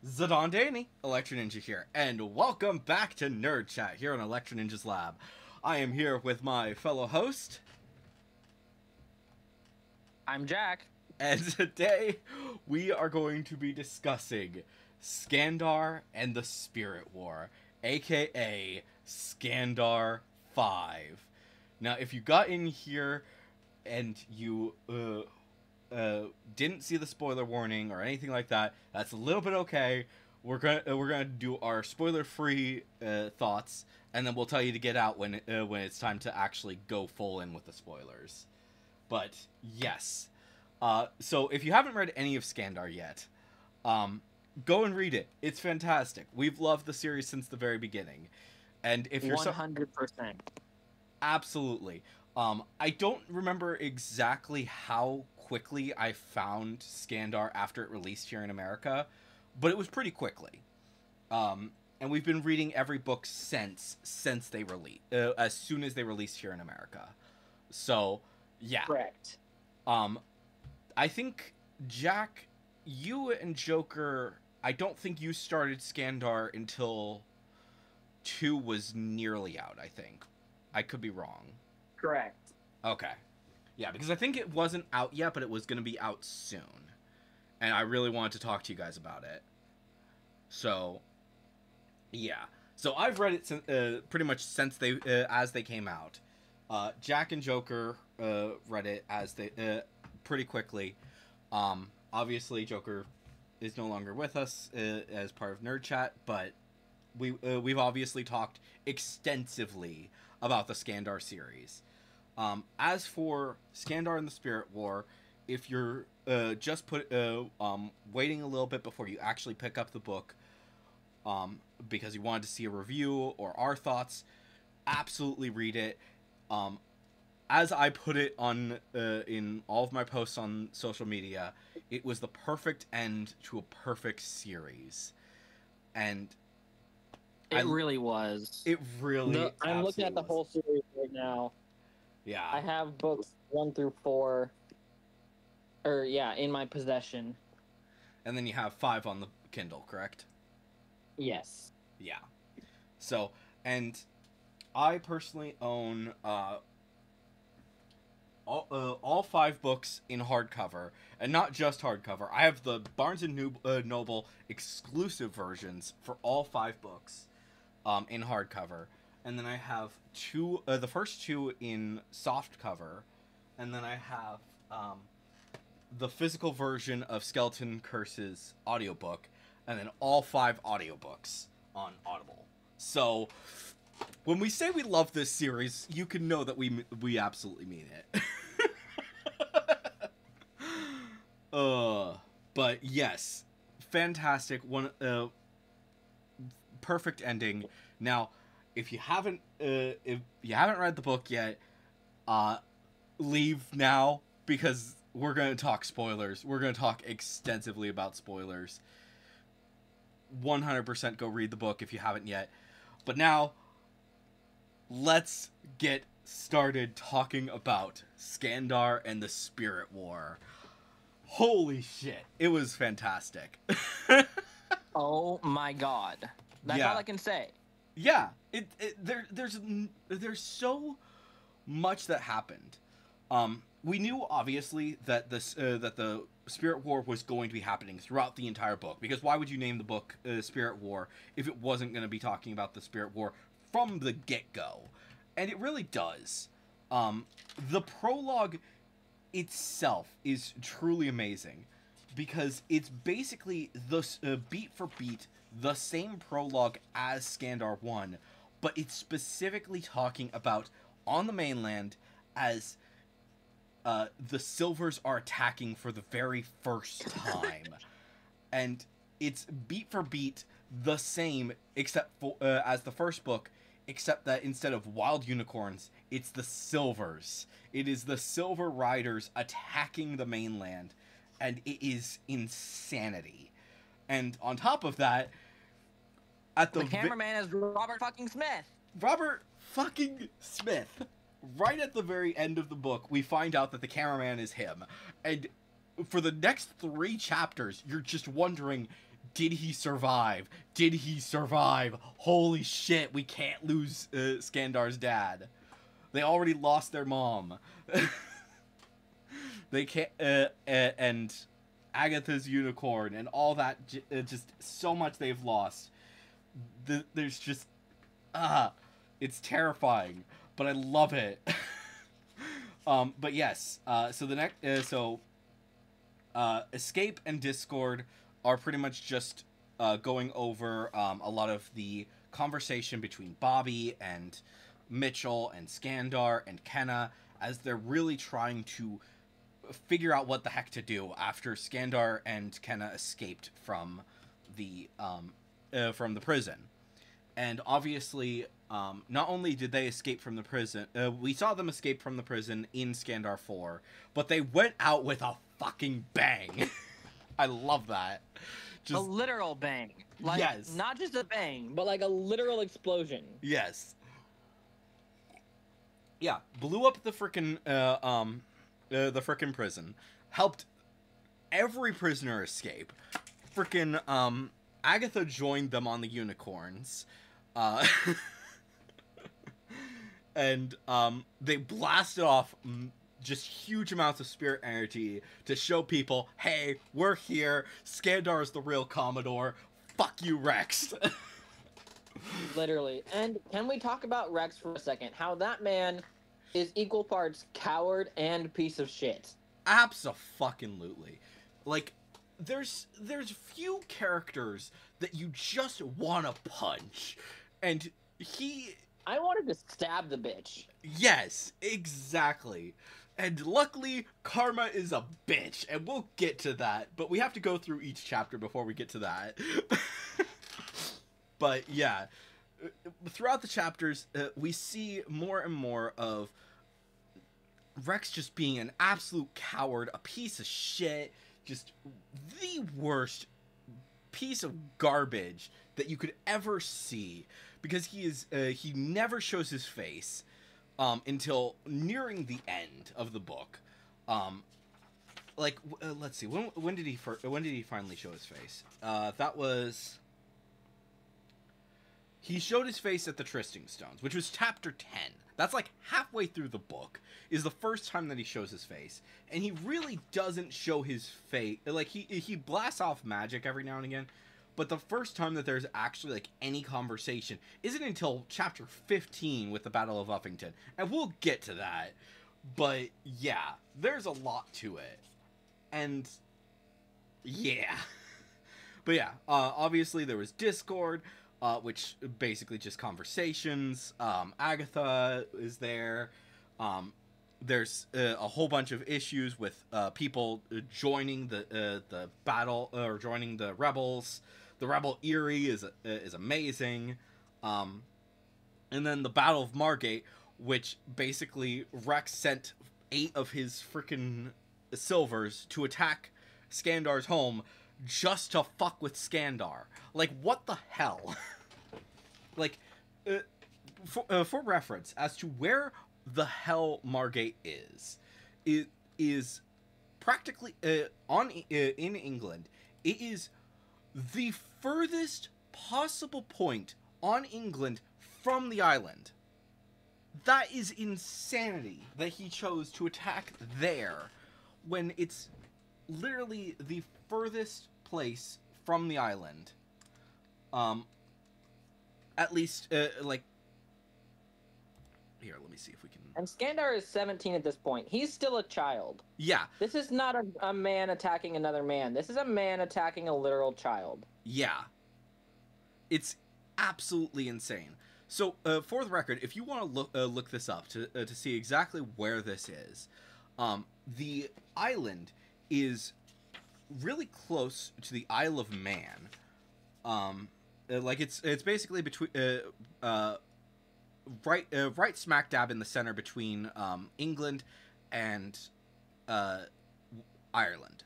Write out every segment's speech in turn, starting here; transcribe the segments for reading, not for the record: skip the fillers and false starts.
Zidane Danny, Electro Ninja here, and welcome back to Nerd Chat here on Electro Ninja's Lab. I am here with my fellow host, I'm Jack. and today we are going to be discussing Skandar and the Spirit War, aka Skandar 5. Now, if you got in here and you didn't see the spoiler warning or anything like that, that's a little bit okay. We're gonna do our spoiler-free thoughts, and then we'll tell you to get out when it's time to actually go full in with the spoilers. But yes, so if you haven't read any of Skandar yet, go and read it. It's fantastic. We've loved the series since the very beginning, and if you're 100%. Absolutely. I don't remember exactly how quickly I found Skandar after it released here in America, but it was pretty quickly. And we've been reading every book since they released, as soon as they released here in America. So, yeah. Correct. I think, Jack, you and Joker, I don't think you started Skandar until 2 was nearly out, I think. I could be wrong. Correct. Okay. Yeah, because I think it wasn't out yet, but it was going to be out soon. And I really wanted to talk to you guys about it. So, yeah. So I've read it pretty much since as they came out. Jack and Joker read it as they pretty quickly. Obviously, Joker is no longer with us as part of Nerd Chat, but we've obviously talked extensively about the Skandar series. As for Skandar and the Spirit War, if you're just waiting a little bit before you actually pick up the book, because you wanted to see a review or our thoughts, absolutely read it. As I put it on in all of my posts on social media, it was the perfect end to a perfect series, and it really was. It really. I'm looking at the whole series right now. Yeah. I have books 1 through 4, in my possession. And then you have 5 on the Kindle, correct? Yes. Yeah. So, and I personally own all 5 books in hardcover, and not just hardcover. I have the Barnes and Noble exclusive versions for all 5 books in hardcover. And then I have the first 2 in soft cover, and then I have the physical version of Skeleton Curse's audiobook, and then all 5 audiobooks on Audible. So, when we say we love this series, you can know that we absolutely mean it. But yes, fantastic, perfect ending. Now, if you haven't read the book yet, leave now, because we're gonna talk spoilers. We're gonna talk extensively about spoilers. 100% go read the book if you haven't yet. But now, let's get started talking about Skandar and the Spirit War. Holy shit, it was fantastic. Oh my god. That's all I can say. Yeah, there's so much that happened. We knew obviously that the Spirit War was going to be happening throughout the entire book, because why would you name the book Spirit War if it wasn't going to be talking about the Spirit War from the get-go? And it really does. The prologue itself is truly amazing, because it's basically beat for beat the same prologue as Skandar 1, but it's specifically talking about on the mainland as the Silvers are attacking for the very first time. And it's beat for beat the same except for as the first book, except that instead of wild unicorns, it's the Silvers. It is the Silver Riders attacking the mainland, and it is insanity. And on top of that, the cameraman is Robert fucking Smith. Robert fucking Smith. Right at the very end of the book, we find out that the cameraman is him. And for the next 3 chapters, you're just wondering, did he survive? Did he survive? Holy shit, we can't lose Skandar's dad. They already lost their mom. They can't, and Agatha's unicorn and all that. Just so much they've lost. There's just, it's terrifying, but I love it. But yes, so the next, Escape and Discord are pretty much just going over a lot of the conversation between Bobby and Mitchell and Skandar and Kenna as they're really trying to figure out what the heck to do after Skandar and Kenna escaped from the prison. And obviously, not only did they escape from the prison, we saw them escape from the prison in Skandar 4, but they went out with a fucking bang. I love that. A literal bang. Like, yes. Not just a bang, but like a literal explosion. Yes. Yeah, blew up the frickin' prison, helped every prisoner escape. Frickin' Agatha joined them on the unicorns, and they blasted off just huge amounts of spirit energy to show people, hey, we're here. Skandar is the real Commodore. Fuck you, Rex. Literally. And can we talk about Rex for a second? How that man is equal parts coward and piece of shit. Abso-fucking-lutely. Like, there's few characters that you just want to punch. And I wanted to stab the bitch. Yes, exactly. And luckily, Karma is a bitch, and we'll get to that. But we have to go through each chapter before we get to that. But yeah, throughout the chapters, we see more and more of Rex just being an absolute coward, a piece of shit, just the worst piece of garbage that you could ever see, because he never shows his face until nearing the end of the book. Let's see, when did he finally show his face? That was, he showed his face at the Trysting Stones, which was chapter 10. That's like halfway through the book is the first time that he shows his face, and he really doesn't show his face. Like, he blasts off magic every now and again, but the first time that there's actually like any conversation isn't until chapter 15 with the Battle of Uffington, and we'll get to that. But yeah, there's a lot to it, and yeah. But yeah, obviously there was Discord, which basically just conversations. Agatha is there. There's a whole bunch of issues with people joining the battle, or joining the rebels. The rebel Eerie is amazing. And then the Battle of Margate, which basically Rex sent 8 of his freaking silvers to attack Skandar's home just to fuck with Skandar. Like, what the hell? Like, for reference, as to where the hell Margate is, it is practically in England. It is the furthest possible point on England from the island. That is insanity that he chose to attack there when it's literally the furthest place from the island. At least, like, here, let me see if we can... And Skandar is 17 at this point. He's still a child. Yeah. This is not a man attacking another man. This is a man attacking a literal child. Yeah. It's absolutely insane. So, for the record, if you want to look this up to see exactly where this is, the island is really close to the Isle of Man. Like, it's basically between right smack dab in the center between England and Ireland.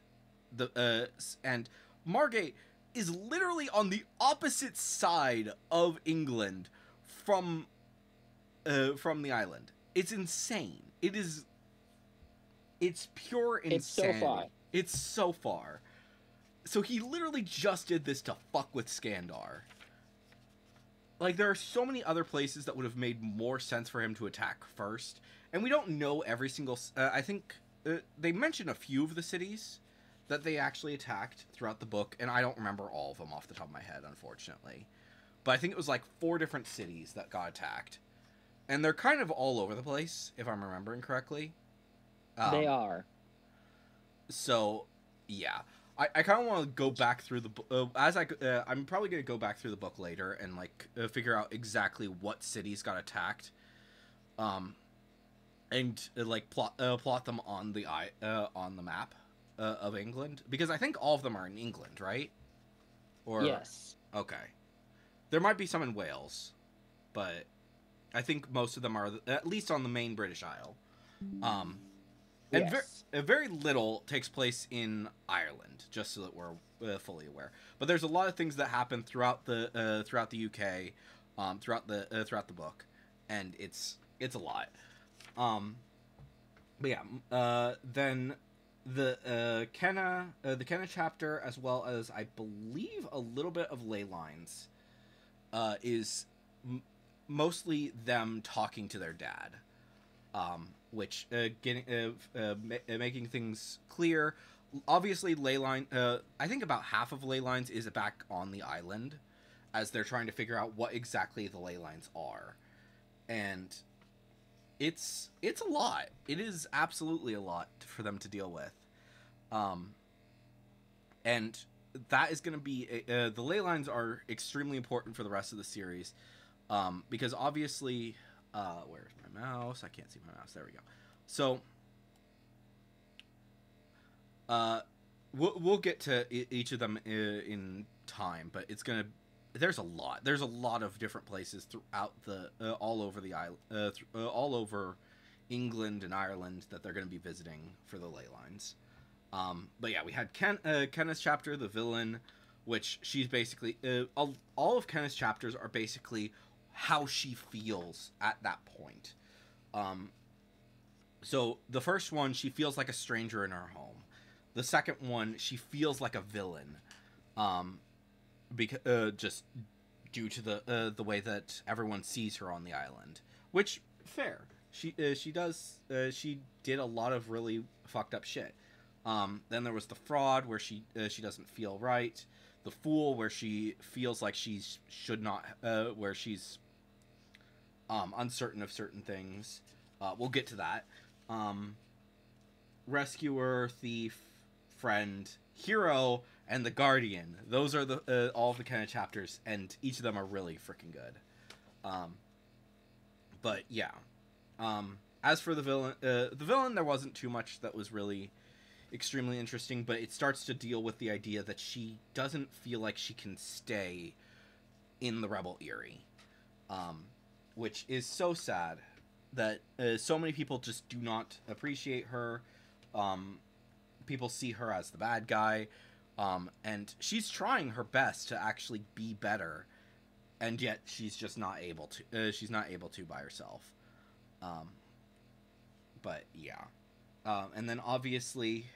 And Margate is literally on the opposite side of England from the island. It's insane. It's pure insanity. It's so far. It's so far. So he literally just did this to fuck with Skandar. Like, there are so many other places that would have made more sense for him to attack first. And we don't know every single... I think they mention a few of the cities that they actually attacked throughout the book. And I don't remember all of them off the top of my head, unfortunately. But I think it was like 4 different cities that got attacked. And they're kind of all over the place, if I'm remembering correctly. They are. So, yeah. I kind of want to go back through the book. I'm probably going to go back through the book later and, like, figure out exactly what cities got attacked. And, like, plot them on the map of England. Because I think all of them are in England, right? Or Yes. Okay. There might be some in Wales, but I think most of them are at least on the main British Isle. And Yes. very little takes place in Ireland, just so that we're fully aware. But there's a lot of things that happen throughout the UK, throughout the book, and it's a lot. But yeah, then the Kenna chapter, as well as I believe a little bit of ley lines, is mostly them talking to their dad. Which making things clear. Obviously, Leyline. I think about half of ley lines is back on the island, as they're trying to figure out what exactly the ley lines are, and it's a lot. It is absolutely a lot for them to deal with, and that is going to be the ley lines are extremely important for the rest of the series, because obviously. Where's my mouse? I can't see my mouse. There we go. So, we'll get to each of them in time, but it's gonna. There's a lot. There's a lot of different places throughout the all over the island, all over England and Ireland that they're going to be visiting for the ley lines. But yeah, we had Kenna's chapter, the villain, which she's basically all of Kenna's chapters are basically how she feels at that point. So the first one, she feels like a stranger in her home. The second one, she feels like a villain, because just due to the way that everyone sees her on the island. Which fair, she did a lot of really fucked up shit. Then there was the fraud, where she doesn't feel right. The fool, where she feels like should not, where she's uncertain of certain things. We'll get to that. Rescuer, thief, friend, hero, and the guardian. Those are the all of the kind of chapters, and each of them are really freaking good. But yeah. As for the villain, there wasn't too much that was really extremely interesting, but it starts to deal with the idea that she doesn't feel like she can stay in the Rebel Eyrie. Which is so sad that so many people just do not appreciate her. People see her as the bad guy, and she's trying her best to actually be better, and yet she's just not able to. She's not able to by herself. But yeah, and then obviously,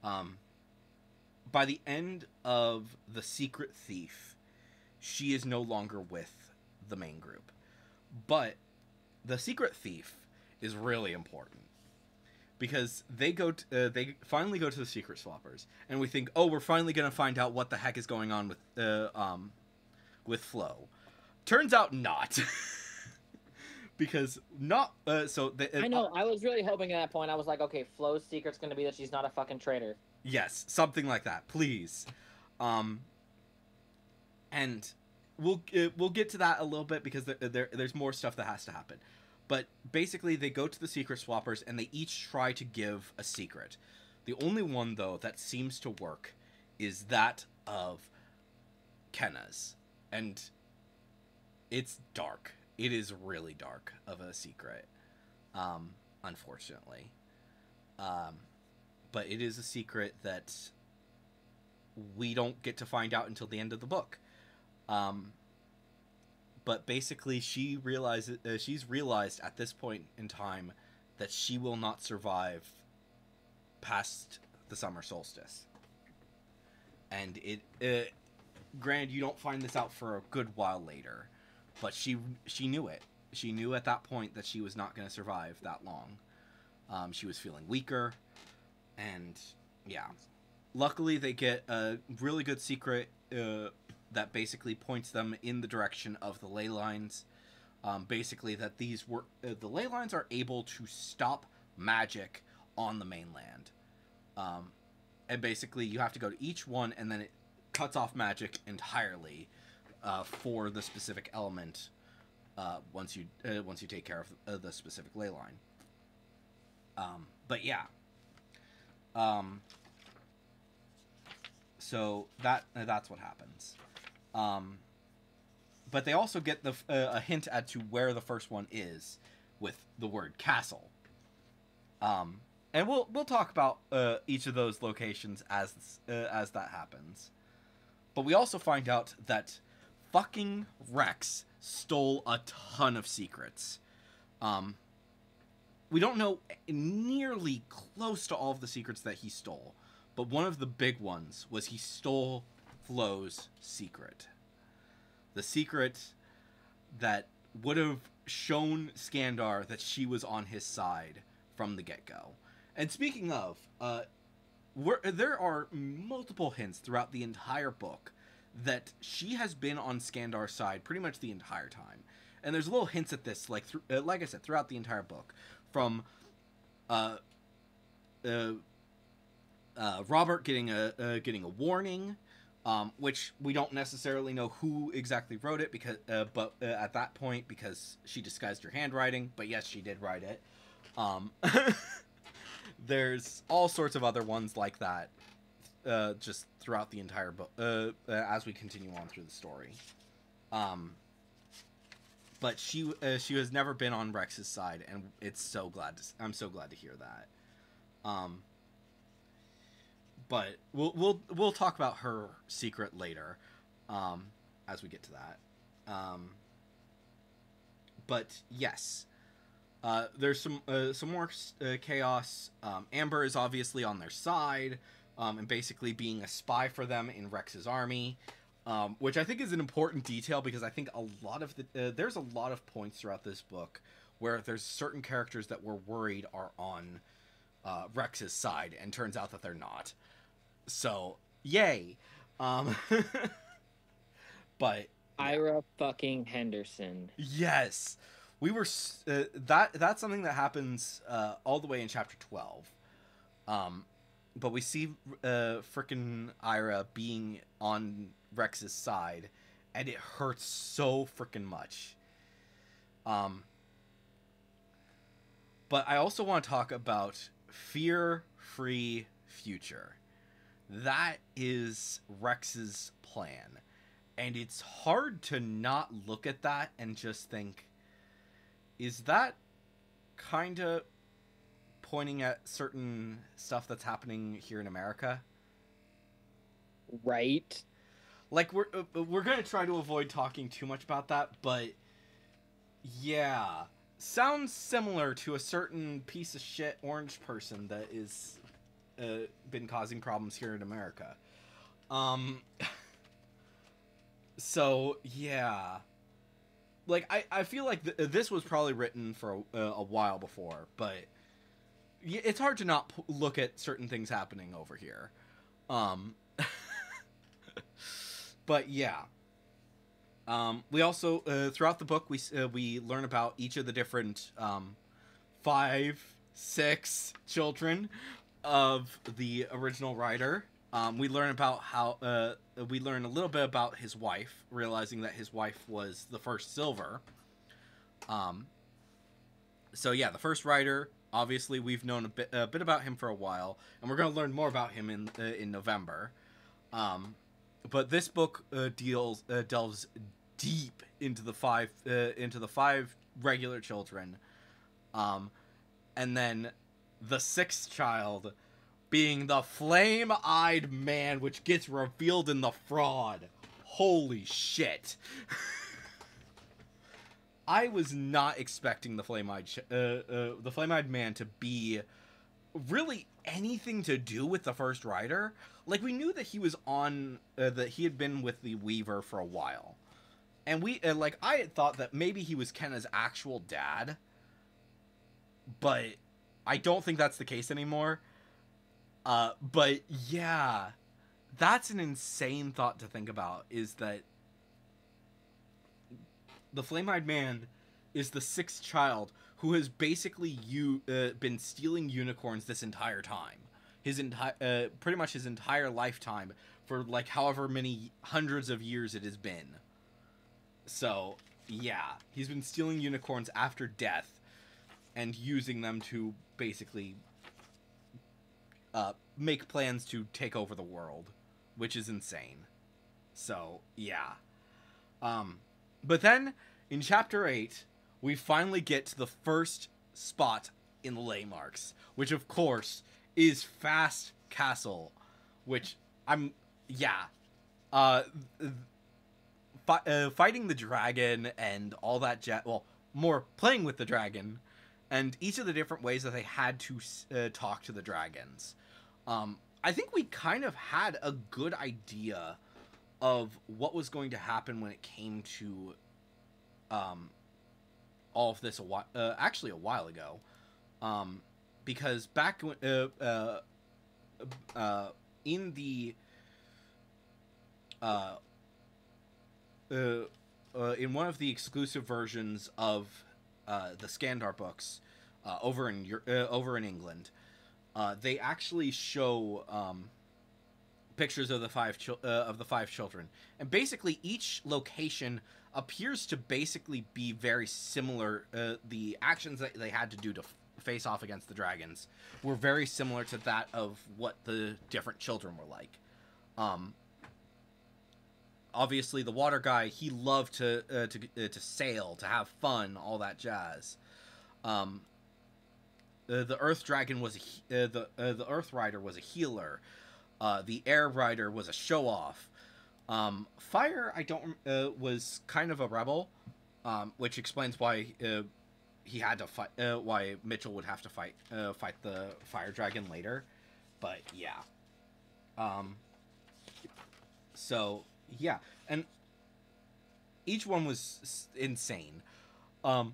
by the end of The Secret Thief, she is no longer with the main group. But the Secret Thief is really important, because they finally go to the Secret Swappers, and we think, oh, we're finally gonna find out what the heck is going on with Flo. Turns out not, because not I know. I was really hoping at that point. I was like, okay, Flo's secret's gonna be that she's not a fucking traitor. Yes, something like that, please. And we'll get to that a little bit, because there's more stuff that has to happen. But basically, they go to the Secret Swappers, and they each try to give a secret. The only one, though, that seems to work is that of Kenna's. And it's dark. It is really dark of a secret, unfortunately. But it is a secret that we don't get to find out until the end of the book. But basically, she's realized at this point in time that she will not survive past the summer solstice. and granted, you don't find this out for a good while later, but she knew it. She knew at that point that she was not going to survive that long. She was feeling weaker, and yeah. Luckily, they get a really good secret that basically points them in the direction of the ley lines. Basically, that these were the ley lines are able to stop magic on the mainland. And basically, you have to go to each one, and then it cuts off magic entirely for the specific element. Once you take care of the specific ley line. But yeah. So that's what happens. But they also get a hint as to where the first one is with the word castle. And we'll talk about each of those locations as that happens. But we also find out that fucking Rex stole a ton of secrets. We don't know nearly close to all of the secrets that he stole, but one of the big ones was he stole Flo's secret. The secret that would have shown Skandar that she was on his side from the get-go. And speaking of, there are multiple hints throughout the entire book that she has been on Skandar's side pretty much the entire time. And there's little hints at this, like I said, throughout the entire book. From Robert getting a warning, which we don't necessarily know who exactly wrote it, because but at that point, because she disguised her handwriting, but yes, she did write it. There's all sorts of other ones like that, just throughout the entire book, as we continue on through the story. But she has never been on Rex's side, and I'm so glad to hear that. But we'll talk about her secret later, as we get to that. But yes, there's some more chaos. Amber is obviously on their side, and basically being a spy for them in Rex's army. Which I think is an important detail, because I think there's a lot of points throughout this book where there's certain characters that we're worried are on Rex's side, and turns out that they're not. So, yay. But Ira fucking Henderson. yes, we were that's something that happens all the way in chapter 12. But we see frickin' Ira being on Rex's side, and it hurts so frickin' much. But I also want to talk about fear-free future. That is Rex's plan. And it's hard to not look at that and just think, is that kind of pointing at certain stuff that's happening here in America? Right. Like, we're going to try to avoid talking too much about that, but yeah, sounds similar to a certain piece of shit orange person that is been causing problems here in America. So yeah, like I feel like this was probably written for a while before, but it's hard to not look at certain things happening over here. But yeah. We also throughout the book we learn about each of the different 5, 6 children of the original writer. We learn about how we learn a little bit about his wife, realizing that his wife was the first Silver. So yeah, the first writer. Obviously, we've known a bit about him for a while, and we're going to learn more about him in November. But this book delves deep into the five regular children, and then the 6th child being the flame-eyed man, which gets revealed in the fraud. Holy shit! I was not expecting the flame-eyed man to be really anything to do with the First Rider. Like, we knew that he was on, that he had been with the Weaver for a while. And like, I had thought that maybe he was Kenna's actual dad. But I don't think that's the case anymore. But yeah, that's an insane thought to think about, is that the Flame-Eyed Man is the sixth child who has basically been stealing unicorns this entire time. Pretty much his entire lifetime, for like however many hundreds of years it has been. So, yeah, he's been stealing unicorns after death and using them to basically make plans to take over the world, which is insane. So, yeah. But then, in Chapter 8, we finally get to the first spot in the Landmarks, which, of course, is Fast Castle, which fighting the dragon and all that well, more playing with the dragon, and each of the different ways that they had to talk to the dragons. I think we kind of had a good idea of what was going to happen when it came to all of this actually a while ago, because back when, in the in one of the exclusive versions of the Skandar books over in England, they actually show pictures of the five children, and basically each location appears to basically be very similar. The actions that they had to do to face off against the dragons were very similar to that of what the different children were like. Obviously, the water guy, he loved to sail, to have fun, all that jazz. The Earth Dragon was the Earth Rider was a healer. The Air Rider was a show off. Fire, I don't was kind of a rebel, which explains why he had to fight. Why Mitchell would have to fight the Fire Dragon later. But yeah. So yeah, and each one was insane. And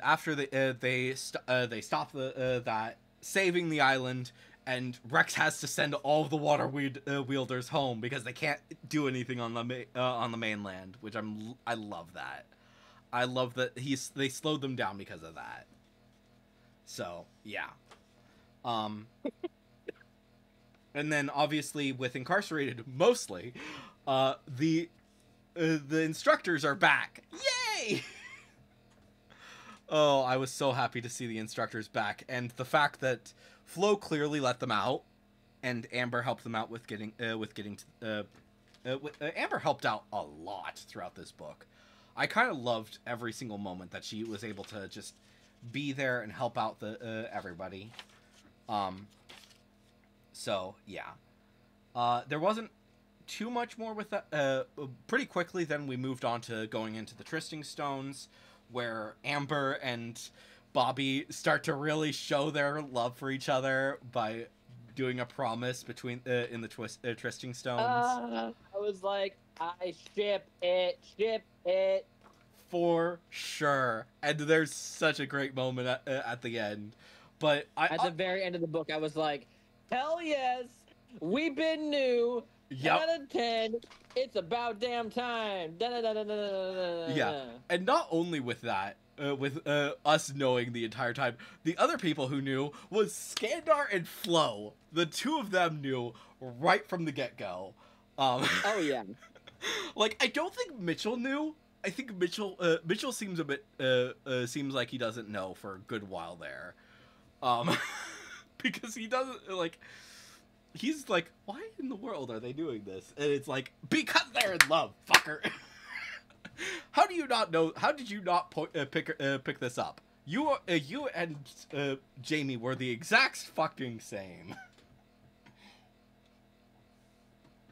after they stop that, saving the island, and Rex has to send all of the water wielders home because they can't do anything on the mainland, which I love that. I love that they slowed them down because of that. So yeah. And then obviously with Incarcerated mostly, the instructors are back. Yay! Oh, I was so happy to see the instructors back, and the fact that Flo clearly let them out, and Amber helped them out with getting to. Amber helped out a lot throughout this book. I kind of loved every single moment that she was able to just be there and help out everybody. So yeah, there wasn't too much more with that. Pretty quickly, then we moved on to going into the Trysting Stones, where Amber and Bobby start to really show their love for each other by doing a promise between in the Trysting Stones. I was like, I ship it. For sure. And there's such a great moment at the end. But at the very end of the book, I was like, hell yes, we've been new. Yep. 10 out of 10. It's about damn time. Yeah, and not only with that, with us knowing the entire time, the other people who knew was Skandar and Flo. The two of them knew right from the get-go. Oh yeah. Like, I don't think Mitchell knew. I think Mitchell seems a bit seems like he doesn't know for a good while there, because he doesn't like. He's like, why in the world are they doing this? And it's like, because they're in love, fucker. How do you not know? How did you not pick this up? You and Jamie were the exact fucking same.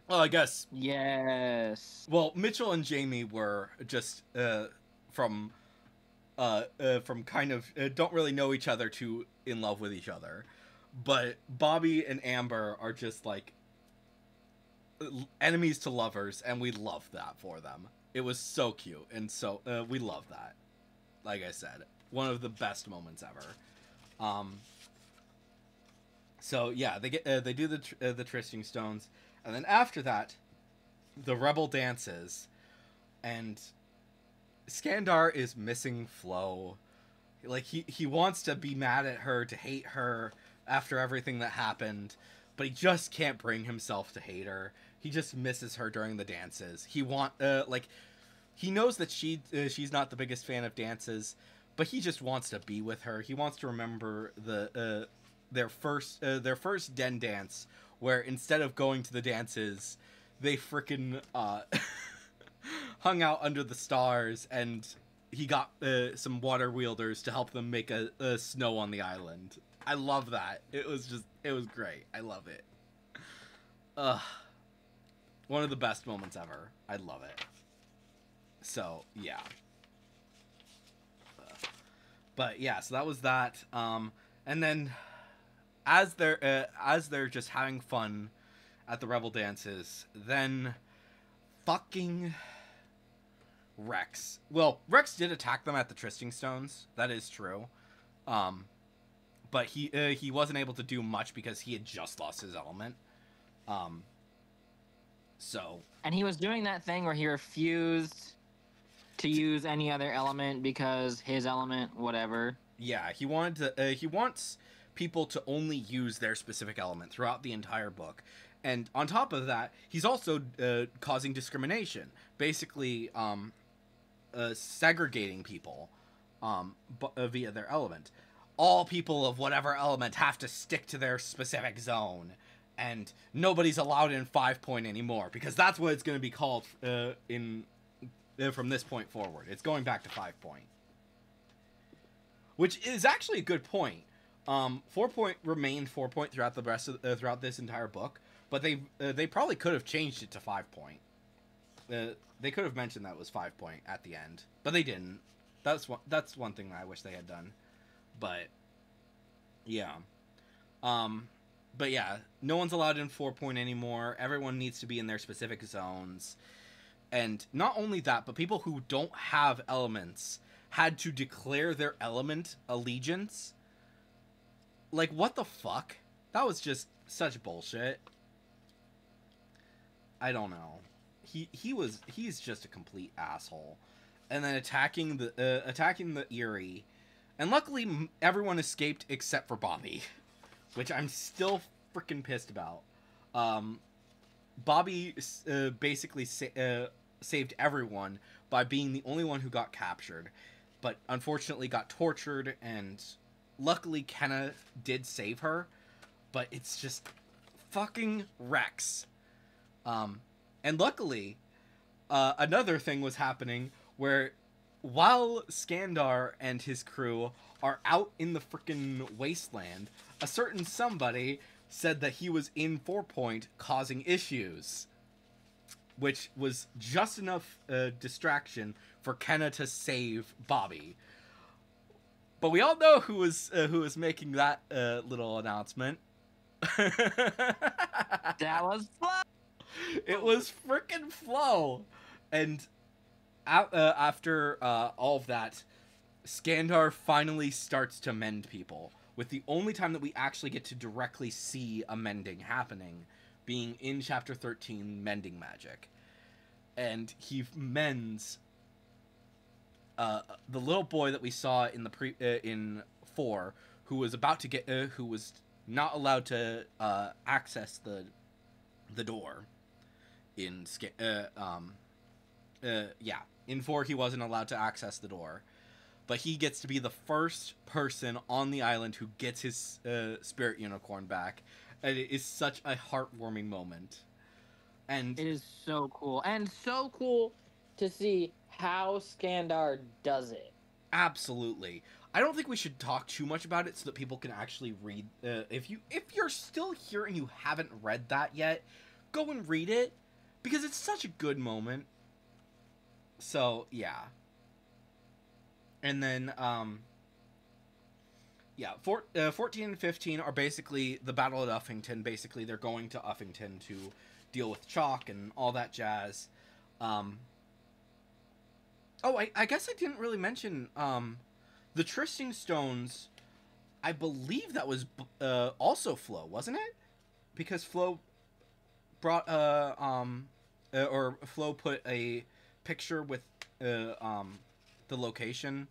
Well, I guess. Yes. Well, Mitchell and Jamie were just from kind of don't really know each other to in love with each other. But Bobby and Amber are just like enemies to lovers, and we love that for them. It was so cute, and so we love that. Like I said, one of the best moments ever. So yeah, they do the Trysting Stones, and then after that, the Rebel dances, and Skandar is missing Flo. Like he wants to be mad at her, to hate her after everything that happened, but he just can't bring himself to hate her. He just misses her during the dances. He knows that she's not the biggest fan of dances, but he just wants to be with her. He wants to remember their first den dance, where instead of going to the dances, they frickin' hung out under the stars, and he got some water wielders to help them make a snow on the island. I love that. It was great. I love it. One of the best moments ever. I love it. So yeah. But yeah, so that was that. And then as they're just having fun at the Rebel dances, then fucking Rex. Well, Rex did attack them at the Trysting Stones. That is true. But he wasn't able to do much because he had just lost his element. So. And he was doing that thing where he refused to use any other element because his element, whatever. Yeah, he wants people to only use their specific element throughout the entire book. And on top of that, he's also causing discrimination. Basically, segregating people via their element. All people of whatever element have to stick to their specific zone, and nobody's allowed in 5 Point anymore, because that's what it's going to be called from this point forward. It's going back to 5 Point, which is actually a good point. 4 Point remained 4 Point throughout the rest of throughout this entire book, but they probably could have changed it to 5 Point. They could have mentioned that it was 5 Point at the end, but they didn't. That's one thing I wish they had done. But yeah. But yeah, no one's allowed in 4 Point anymore. Everyone needs to be in their specific zones. And not only that, but people who don't have elements had to declare their element allegiance. Like, what the fuck? That was just such bullshit. I don't know. He's just a complete asshole. And then attacking the Eerie. And luckily, everyone escaped except for Bobby, which I'm still freaking pissed about. Bobby basically saved everyone by being the only one who got captured, but unfortunately got tortured, and luckily Kenna did save her, but it's just fucking Rex. And luckily, another thing was happening where, while Skandar and his crew are out in the frickin' wasteland, a certain somebody said that he was in 4 Point causing issues, which was just enough distraction for Kenna to save Bobby. But we all know who was making that little announcement. That was fun. It was frickin' Flo. And after all of that, Skandar finally starts to mend people, with the only time that we actually get to directly see a mending happening being in Chapter 13, Mending Magic. And he mends the little boy that we saw in the in 4, who was about to get who was not allowed to access the door in in 4 he wasn't allowed to access the door, but he gets to be the first person on the island who gets his spirit unicorn back, and it is such a heartwarming moment. And it is so cool, and so cool to see how Skandar does it. Absolutely. I don't think we should talk too much about it so that people can actually read. If you're still here and you haven't read that yet, go and read it, because it's such a good moment. So yeah. And then yeah, 14 and 15 are basically the Battle at Uffington. Basically, they're going to Uffington to deal with Chalk and all that jazz. Oh, I guess I didn't really mention the Trysting Stones. I believe that was also Flo, wasn't it? Because Flo brought or Flo put a picture with the location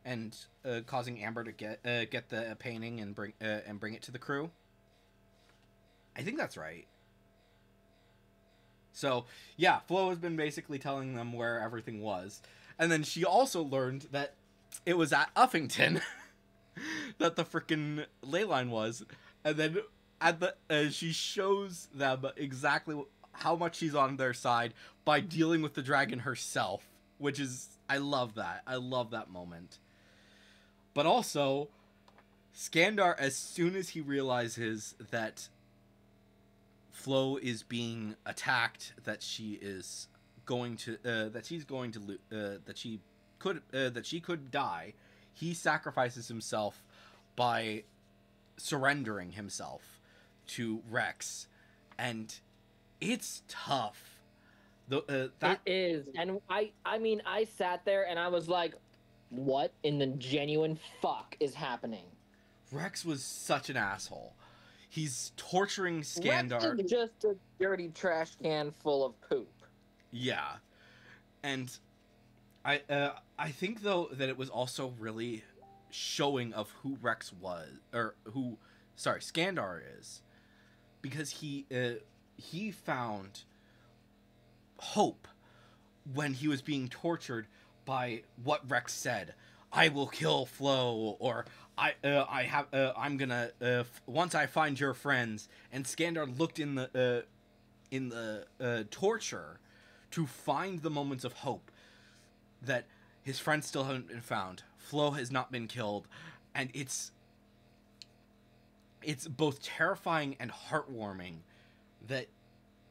and causing Amber to get the painting and bring it to the crew. I think that's right. So yeah, Flo has been basically telling them where everything was, and then she also learned that it was at Uffington that the freaking ley line was, and then at the she shows them exactly how much she's on their side by dealing with the dragon herself, which is I love that. I love that moment. But also, Skandar, as soon as he realizes that Flo is being attacked, that she is going to that she could die, he sacrifices himself by surrendering himself to Rex, and it's tough. It is, and I mean, I sat there and I was like, "What in the genuine fuck is happening?" Rex was such an asshole. He's torturing Skandar. Rex is just a dirty trash can full of poop. Yeah, and I think though that it was also really showing of who Rex was, or Skandar is, because he found hope when he was being tortured by what Rex said. I will kill Flo, or I'm gonna once I find your friends. And Skandar looked in the torture to find the moments of hope that his friends still haven't been found. Flo has not been killed, and it's both terrifying and heartwarming that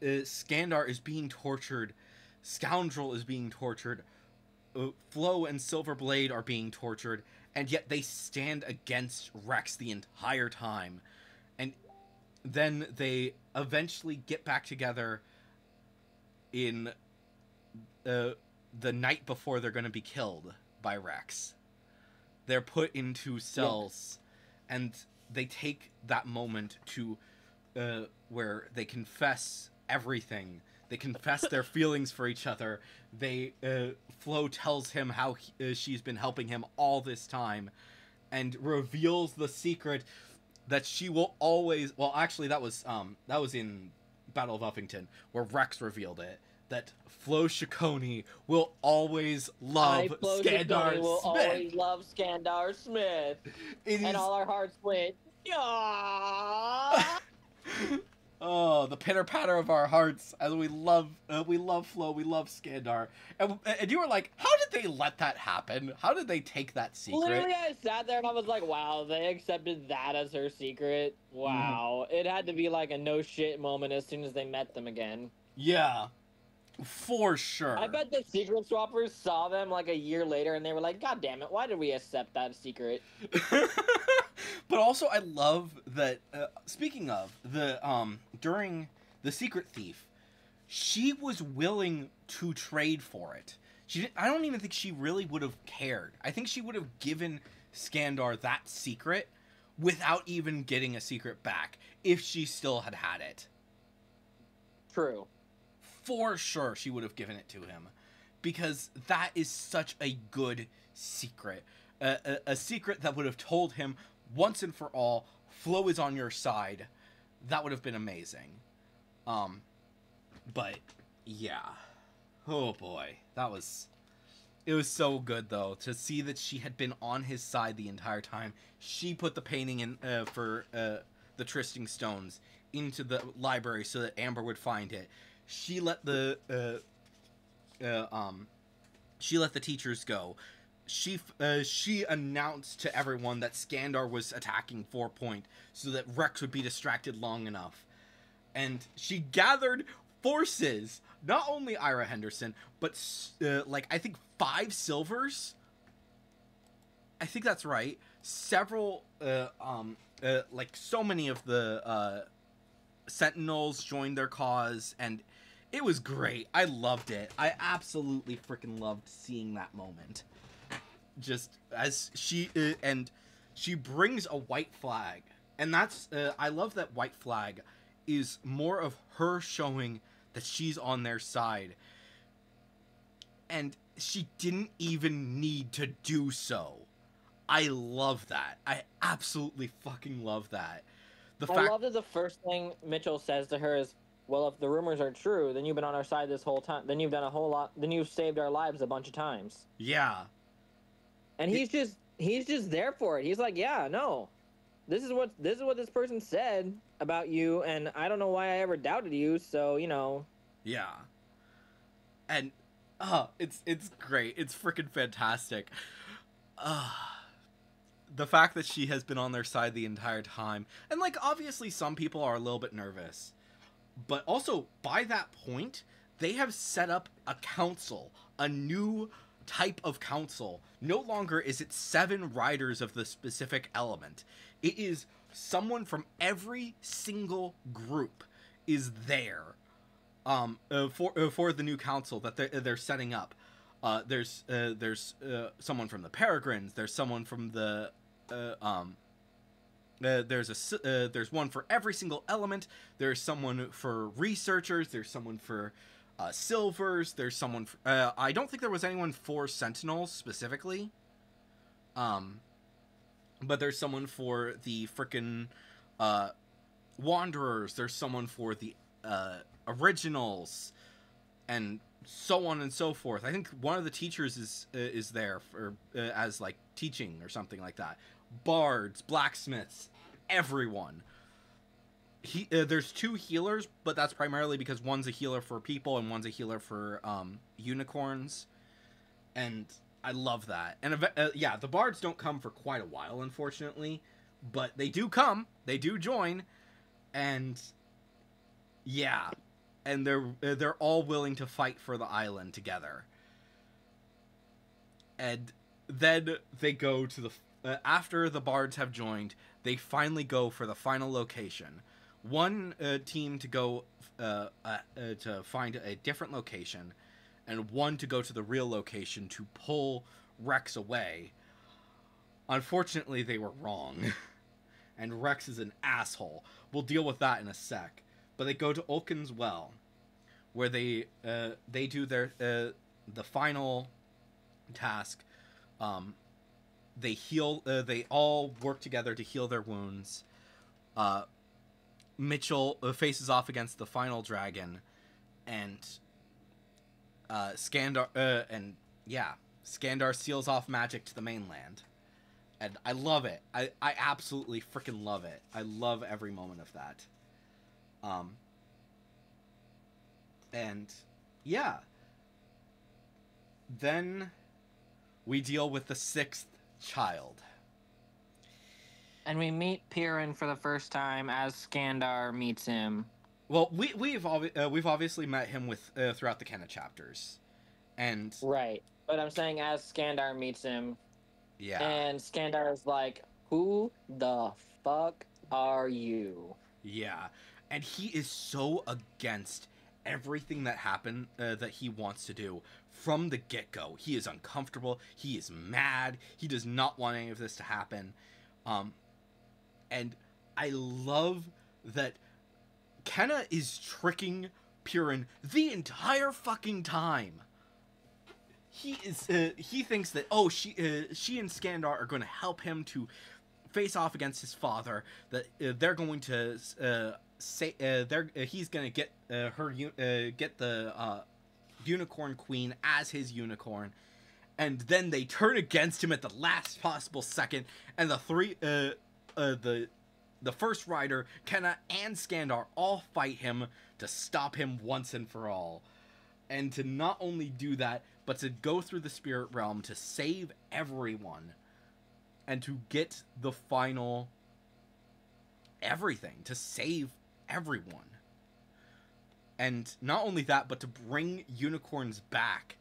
Skandar is being tortured, Scoundrel is being tortured, Flo and Silverblade are being tortured, and yet they stand against Rex the entire time. And then they eventually get back together in the night before they're going to be killed by Rex. They're put into cells, and they take that moment to where they confess everything. They confess their feelings for each other. Flo tells him how she's been helping him all this time, and reveals the secret that she will always. Well, actually, that was in Battle of Uffington where Rex revealed it. That Flo Ciccone will always love Skandar Smith. Will always love Skandar Smith, and all our hearts went. Oh, the pitter patter of our hearts as we love Flo, we love Skandar, and you were like, how did they let that happen? How did they take that secret? Literally, I sat there and I was like, wow, they accepted that as her secret. Wow, It had to be like a no shit moment as soon as they met them again. Yeah, for sure. I bet the secret swappers saw them like a year later and they were like, God damn it, why did we accept that secret? But also, I love that, speaking of, during the Secret Thief, she was willing to trade for it. I don't even think she really would have cared. I think she would have given Skandar that secret without even getting a secret back, if she still had it. True. For sure, she would have given it to him. Because that is such a good secret. A secret that would have told him, once and for all, Flo is on your side. That would have been amazing. But yeah. Oh boy. It was so good though to see that she had been on his side the entire time. She put the painting in for the Trysting Stones into the library so that Amber would find it. She let the teachers go. She announced to everyone that Skandar was attacking 4 Point so that Rex would be distracted long enough. And she gathered forces, not only Ira Henderson, but I think 5 silvers. I think that's right. several like so many of the Sentinels joined their cause, and it was great. I loved it. I absolutely freaking loved seeing that moment. Just as she brings a white flag, and that's I love that white flag is more of her showing that she's on their side, and she didn't even need to do so. I love that. I absolutely fucking love that. I love that the first thing Mitchell says to her is, "Well, if the rumors are true, then you've been on our side this whole time. Then you've done a whole lot. Then you've saved our lives a bunch of times." Yeah. And he's just there for it. He's like, "Yeah, no, this is what this person said about you, and I don't know why I ever doubted you. So Yeah. And it's great. It's freaking fantastic. The fact that she has been on their side the entire time. And like obviously some people are a little bit nervous. But also by that point, they have set up a council, a new type of council. No longer is it 7 riders of the specific element. It is someone from every single group is there for the new council that they're setting up. There's someone from the Peregrines. There's someone from the there's one for every single element. There's someone for researchers. There's someone for silvers. There's someone for, I don't think there was anyone for sentinels specifically. But there's someone for the frickin' wanderers. There's someone for the originals, and so on and so forth. I think one of the teachers is there for as like teaching or something like that. Bards, blacksmiths, everyone. There's 2 healers, but that's primarily because one's a healer for people and one's a healer for unicorns, and I love that. And yeah, the bards don't come for quite a while, unfortunately, but they do come. They do join, and yeah, and they're all willing to fight for the island together. And then they go to the after the bards have joined, they finally go for the final location. One team to go to find a different location, and one to go to the real location to pull Rex away. Unfortunately, they were wrong. And Rex is an asshole. We'll deal with that in a sec. But they go to Ulkin's Well, where they do their the final task. They heal. They all work together to heal their wounds. Mitchell faces off against the final dragon, and Skandar Skandar seals off magic to the mainland, and I love it. I absolutely freaking love it. I love every moment of that. And yeah, then we deal with the 6th child. And we meet Piran for the first time as Skandar meets him. Well, we've obviously met him with throughout the Kenna chapters, and right. But I'm saying as Skandar meets him, yeah, and Skandar is like, "Who the fuck are you?" Yeah, and he is so against everything that happened that he wants to do from the get-go. He is uncomfortable. He is mad. He does not want any of this to happen. And I love that Kenna is tricking Piran the entire fucking time. He is. He thinks that she and Skandar are going to help him to face off against his father. That they're going to he's going to get get the unicorn queen as his unicorn, and then they turn against him at the last possible second, and the first rider, Kenna and Skandar, all fight him to stop him once and for all. And to not only do that, but to go through the spirit realm to save everyone. And to get the final everything. To save everyone. And not only that, but to bring unicorns back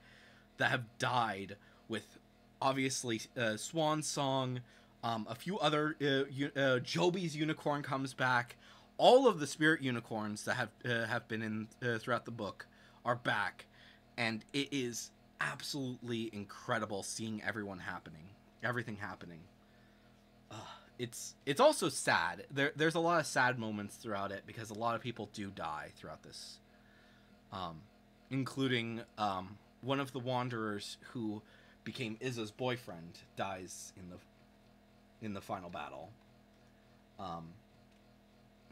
that have died with, obviously, Swan Song, A few other Joby's unicorn comes back. All of the spirit unicorns that have been in throughout the book are back, and it is absolutely incredible seeing everything happening. It's also sad. There's a lot of sad moments throughout it because a lot of people do die throughout this, including one of the wanderers who became Izza's boyfriend dies in the final battle,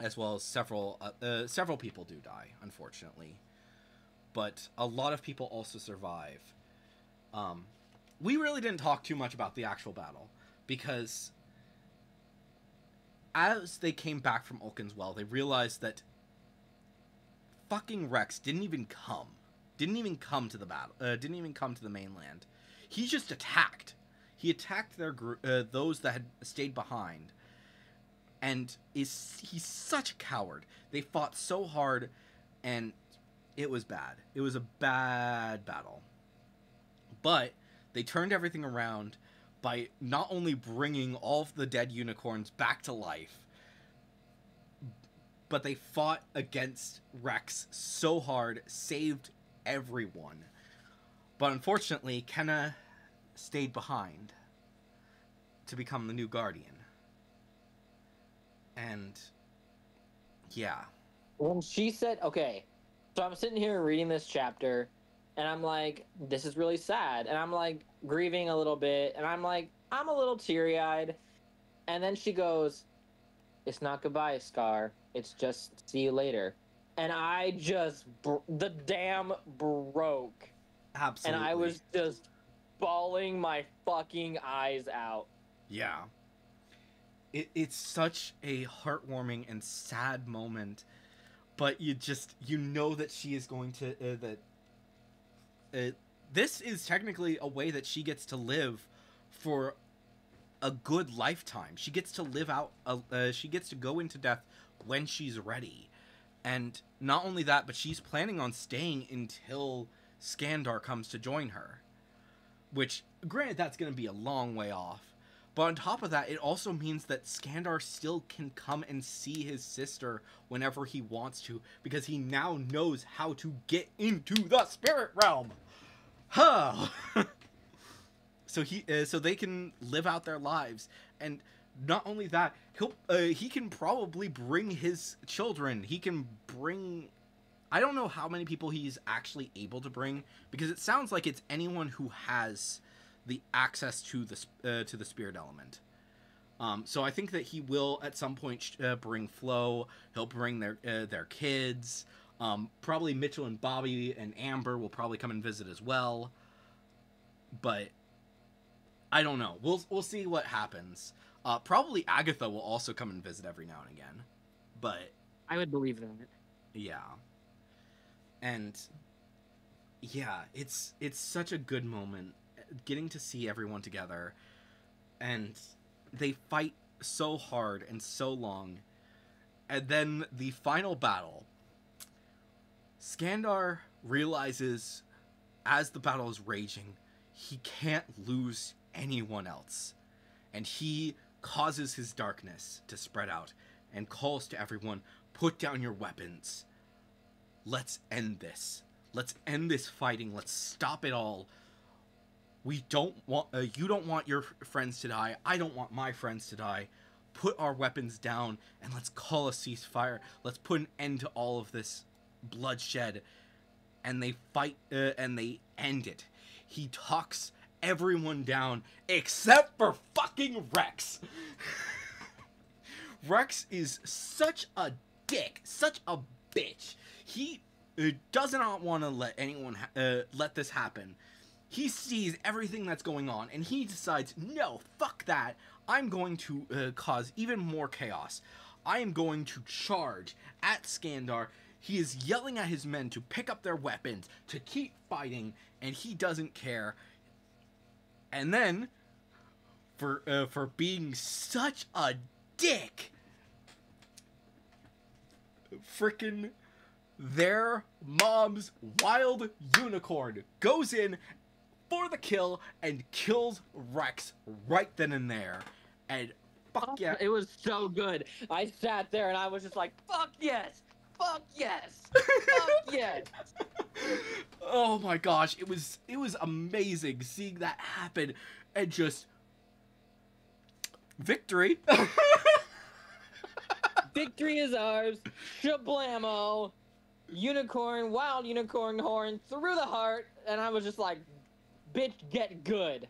as well as several people do die, unfortunately, but a lot of people also survive. We really didn't talk too much about the actual battle because as they came back from Ulkin's Well, they realized that fucking Rex didn't even come to the battle, didn't even come to the mainland. He just attacked. He attacked their those that had stayed behind, and he's such a coward. They fought so hard, and it was bad. It was a bad battle. But they turned everything around by not only bringing all of the dead unicorns back to life, but they fought against Rex so hard, saved everyone. But unfortunately, Kenna stayed behind to become the new Guardian. And yeah. When she said, okay, so I'm sitting here reading this chapter, and I'm like, this is really sad. And I'm like grieving a little bit, and I'm like, I'm a little teary-eyed. And then she goes, it's not goodbye, Scar. It's just see you later. And I just, the dam broke. Absolutely. And I was just bawling my fucking eyes out. Yeah. It's such a heartwarming and sad moment, but you know that she is going to, this is technically a way that she gets to live for a good lifetime. She gets to live out, she gets to go into death when she's ready. And not only that, but she's planning on staying until Skandar comes to join her. Which, granted, that's going to be a long way off. But on top of that, it also means that Skandar still can come and see his sister whenever he wants to, because he now knows how to get into the spirit realm. Huh. So they can live out their lives, and not only that, he can probably bring his children. He can bring, I don't know how many people he's actually able to bring, because it sounds like it's anyone who has the access to the spirit element. So I think that he will at some point bring Flo. He'll bring their kids. Probably Mitchell and Bobby and Amber will probably come and visit as well. But I don't know. We'll see what happens. Probably Agatha will also come and visit every now and again. But I would believe that. Yeah. And yeah, it's such a good moment getting to see everyone together, and they fight so hard and so long, and then the final battle, Skandar realizes as the battle is raging he can't lose anyone else, and he causes his darkness to spread out and calls to everyone, put down your weapons, let's end this fighting, let's stop it all. We don't want, you don't want your friends to die. I don't want my friends to die. Put our weapons down and let's call a ceasefire. Let's put an end to all of this bloodshed. And they fight, and they end it. He talks everyone down except for fucking Rex. Rex is such a dick, such a bitch. He does not want to let anyone let this happen. He sees everything that's going on, and he decides, no, fuck that. I'm going to cause even more chaos. I am going to charge at Skandar. He is yelling at his men to pick up their weapons, to keep fighting, and he doesn't care. And then, for being such a dick, frickin' their mom's wild unicorn goes in for the kill and kills Rex right then and there. And fuck yeah. It was so good. I sat there and I was just like, fuck yes! Fuck yes! Fuck yes! Oh my gosh, it was amazing seeing that happen and just victory. Victory is ours. Shablamo. Unicorn, wild unicorn horn through the heart. And I was just like, bitch, get good.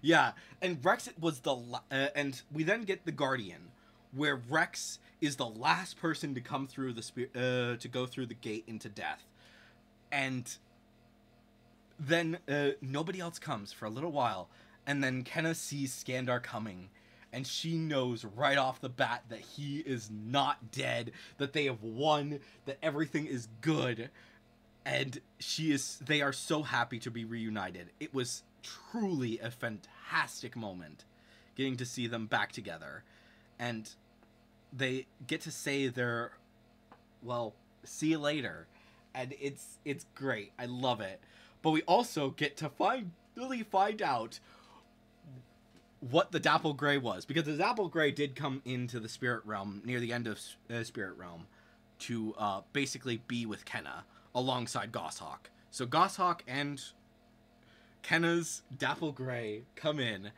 Yeah, and Rex was and we then get the Guardian, where Rex is the last person to come through to go through the gate into death, and then nobody else comes for a little while, and then Kenna sees Skandar coming, and she knows right off the bat that he is not dead, that they have won, that everything is good, and they are so happy to be reunited. It was truly a fantastic moment getting to see them back together, and they get to say see you later, and it's great. I love it. But we also get to finally find out what the Dapple Gray was, because the Dapple Gray did come into the Spirit Realm near the end of Spirit Realm to basically be with Kenna alongside Goshawk. So Goshawk and Kenna's Dapple Gray come in,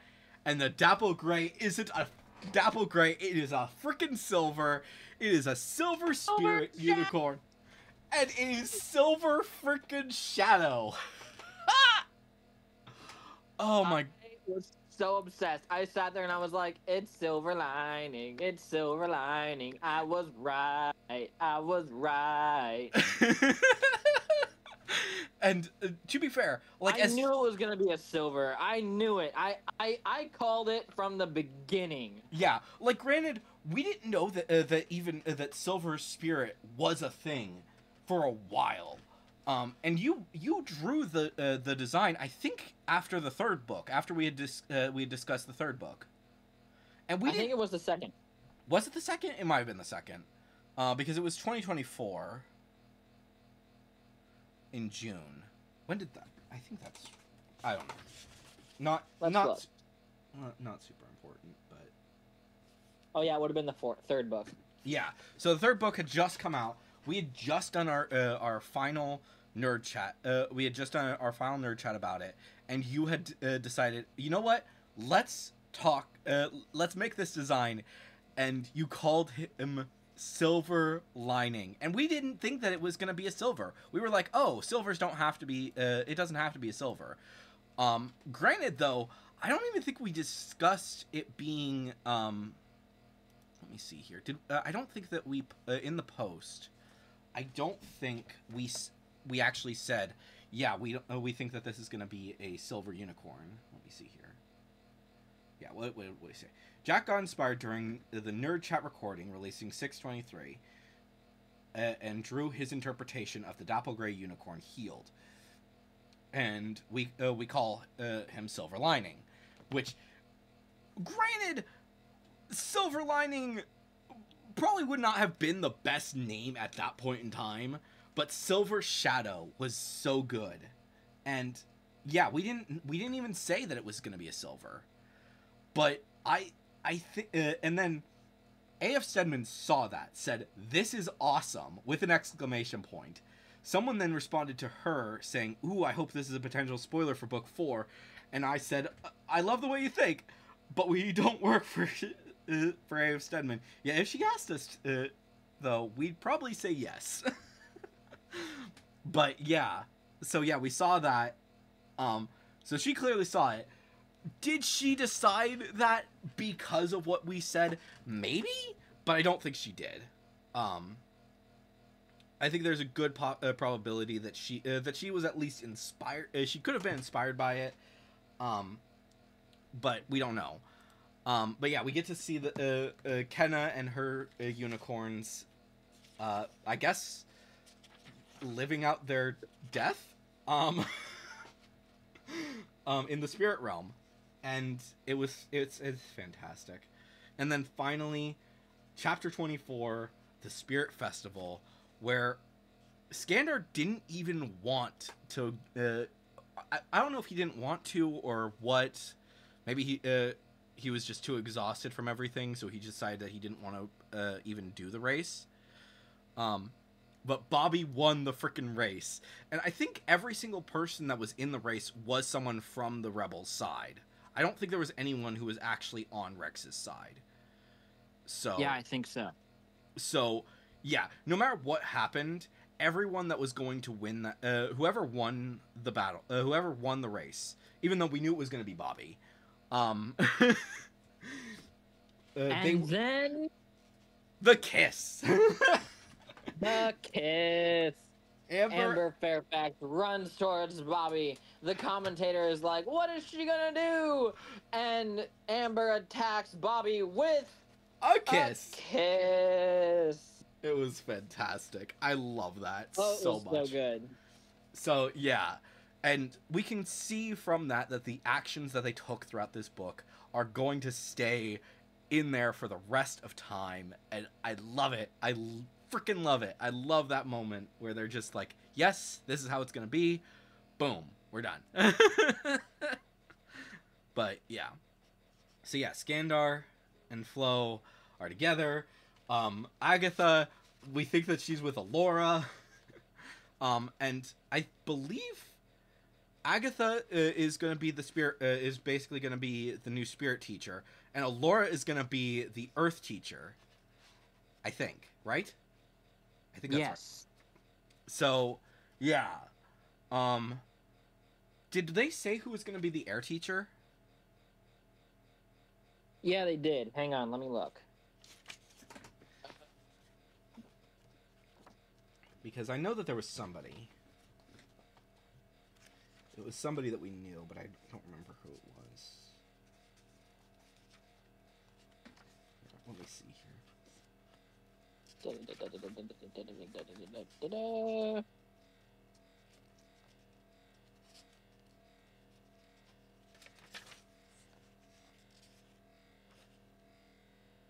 and the Dapple Gray isn't a Dapple Gray, it is a freaking silver. It is a silver spirit unicorn. And it is Silver freaking Shadow. Oh my. I was so obsessed. I sat there and I was like, it's silver lining. It's silver lining. I was right. I was right. And to be fair, like I knew it was gonna be a silver. I knew it. I called it from the beginning. Yeah, like granted, we didn't know that that Silver Spirit was a thing for a while. And you drew the design, I think, after the third book, after we had discussed the third book. And I think it was the second. Was it the second? It might have been the second, because it was 2024. In June. When did that? I think that's. I don't know. Not super important, but. Oh yeah, it would have been the third book. Yeah. So the third book had just come out. We had just done our final nerd chat. We had just done our final nerd chat about it, and you had decided, you know what? Let's talk. Let's make this design, and you called him Silver Lining, and we didn't think that it was going to be a silver. We were like, oh, silvers don't have to be it doesn't have to be a silver. Granted though, I don't even think we discussed it being let me see here. I don't think that we in the post, I don't think we actually said, yeah, we think that this is going to be a silver unicorn. Let me see here. Yeah, what did we say? Jack got inspired during the Nerd Chat recording, releasing 6/23, and drew his interpretation of the Dapple Gray unicorn healed. And we call him Silver Lining, which, granted, Silver Lining probably would not have been the best name at that point in time, but Silver Shadow was so good. And yeah, we didn't even say that it was going to be a silver. But I think, and then A.F. Stedman saw that, said, "This is awesome," with an exclamation point. Someone then responded to her saying, "Ooh, I hope this is a potential spoiler for book 4." And I said, "I love the way you think, but we don't work for A.F. Stedman." Yeah, if she asked us, though, we'd probably say yes. But yeah, so yeah, we saw that. So she clearly saw it. Did she decide that because of what we said? Maybe, but I don't think she did. I think there's a good probability that she was at least inspired. She could have been inspired by it, but we don't know. But yeah, we get to see the Kenna and her unicorns. I guess living out their death. In the spirit realm. And it's fantastic. And then finally, chapter 24, the Spirit Festival, where Skandar didn't even want to. I don't know if he didn't want to or what. Maybe he was just too exhausted from everything, so he decided that he didn't want to even do the race. But Bobby won the freaking race. And I think every single person that was in the race was someone from the Rebels side. I don't think there was anyone who was actually on Rex's side. So Yeah, I think so. So, yeah, no matter what happened, everyone that was going to win that, whoever won the battle, whoever won the race, even though we knew it was going to be Bobby, then the kiss. the kiss. Amber Fairfax runs towards Bobby. The commentator is like, "What is she gonna do?" And Amber attacks Bobby with a kiss. A kiss. It was fantastic. I love that so much. So good. So yeah, and we can see from that the actions that they took throughout this book are going to stay in there for the rest of time, and I love it. I freaking love it. I love that moment where they're just like, yes, this is how it's gonna be. Boom, we're done. But yeah, so yeah, Skandar and Flo are together. Agatha, we think that she's with Alora. And I believe Agatha is going to be the spirit, is basically going to be the new spirit teacher, and Alora is going to be the earth teacher. I think, right? I think that's yes. Right. So, yeah. Did they say who was going to be the air teacher? Yeah, they did. Hang on, let me look. Because I know that there was somebody. It was somebody that we knew, but I don't remember who it was. Let me see here.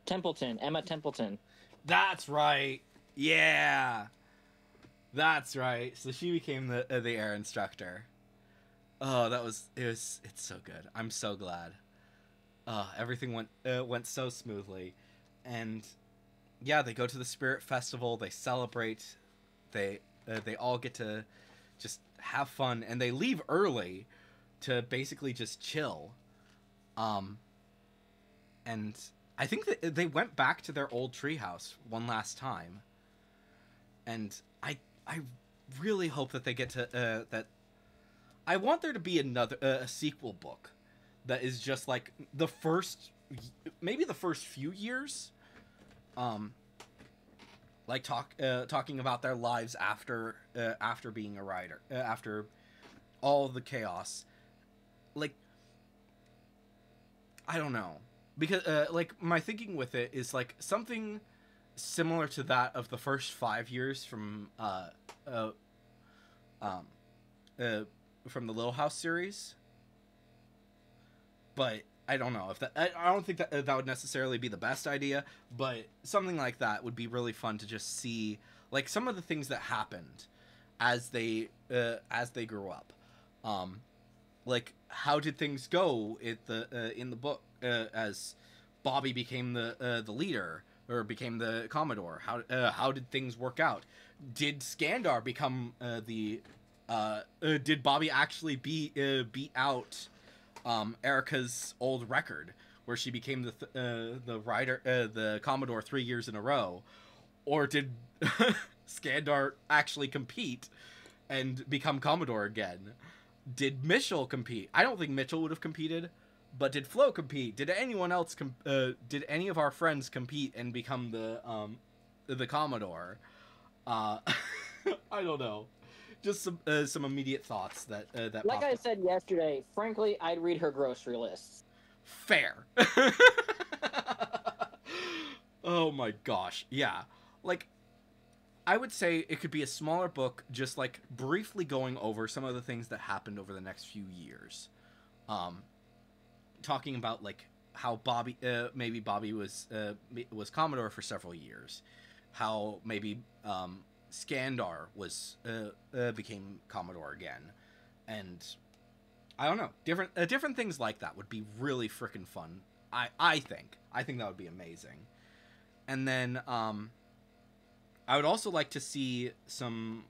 Templeton, Emma Templeton. That's right. Yeah. That's right. So she became the air instructor. Oh, it's so good. I'm so glad. Everything went so smoothly, and yeah, they go to the Spirit Festival. They celebrate. They all get to just have fun, and they leave early to basically just chill. And I think that they went back to their old treehouse one last time, and I really hope that they get to that. I want there to be another a sequel book that is just like maybe the first few years, like talking about their lives after being a writer, after all the chaos. Like, I don't know, because like my thinking with it is like something similar to that of the first 5 years from the Little House series, but I don't know if that. I don't think that that would necessarily be the best idea, but something like that would be really fun to just see, like some of the things that happened as they grew up. Like how did things go in the book as Bobby became the leader or became the Commodore? How did things work out? Did Skandar become did Bobby actually beat out Erica's old record where she became the Commodore 3 years in a row, or did Skandar actually compete and become Commodore again? Did Mitchell compete? I don't think Mitchell would have competed, but did Flo compete? Did anyone else did any of our friends compete and become the Commodore? I don't know. Just some immediate thoughts that like I said yesterday, frankly, I'd read her grocery lists. Fair. Oh my gosh. Yeah. Like, I would say it could be a smaller book, just like briefly going over some of the things that happened over the next few years. Talking about like how maybe Bobby was Commodore for several years, how maybe Skandar became Commodore again, and I don't know, different things like that would be really freaking fun I think that would be amazing. And then I would also like to see some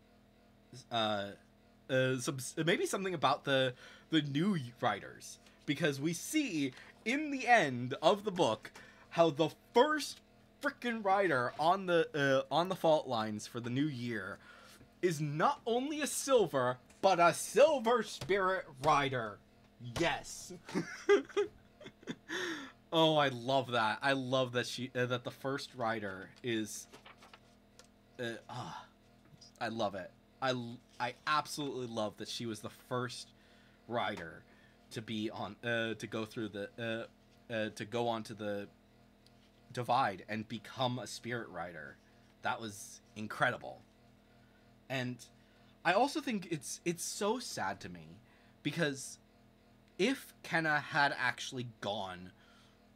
maybe something about the new writers, because we see in the end of the book how the first freaking writer on the fault lines for the new year is not only a silver, but a silver spirit rider. Yes. Oh, I love that. I love that that the first rider is I love it. I absolutely love that she was the first rider to be on to go through the to go onto the divide and become a spirit rider. That was incredible. And I also think it's so sad to me, because if Kenna had actually gone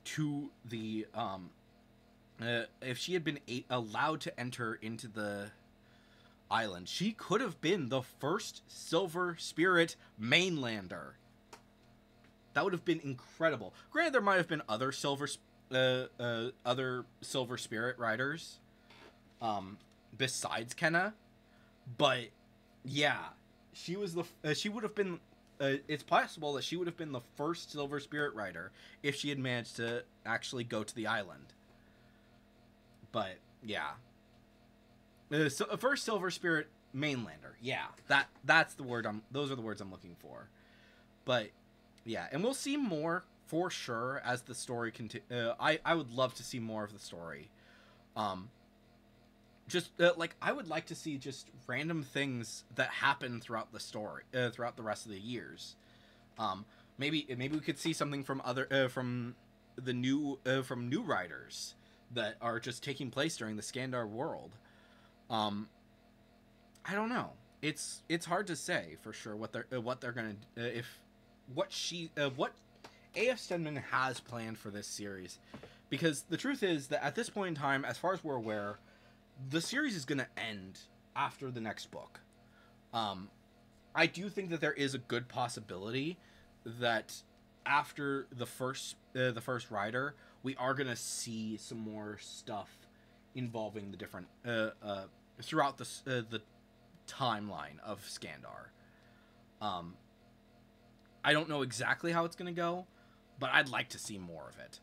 to the if she had been allowed to enter into the island, she could have been the first silver spirit mainlander. That would have been incredible. Granted, there might have been other silver spirit riders besides Kenna, but yeah, she was she would have been it's possible that she would have been the first silver spirit rider if she had managed to actually go to the island. But yeah, so first silver spirit mainlander. Yeah, that's the word those are the words I'm looking for. But yeah, and we'll see more for sure as the story continues. I would love to see more of the story. Just like, I would like to see just random things that happen throughout the story, throughout the rest of the years. Maybe we could see something from from new writers that are just taking place during the Skandar world. I don't know. It's hard to say for sure what they're gonna what A.F. Stedman has planned for this series, because the truth is that at this point in time, as far as we're aware, the series is going to end after the next book. I do think that there is a good possibility that after the first rider, we are going to see some more stuff involving the different throughout the timeline of Skandar. I don't know exactly how it's going to go, but I'd like to see more of it.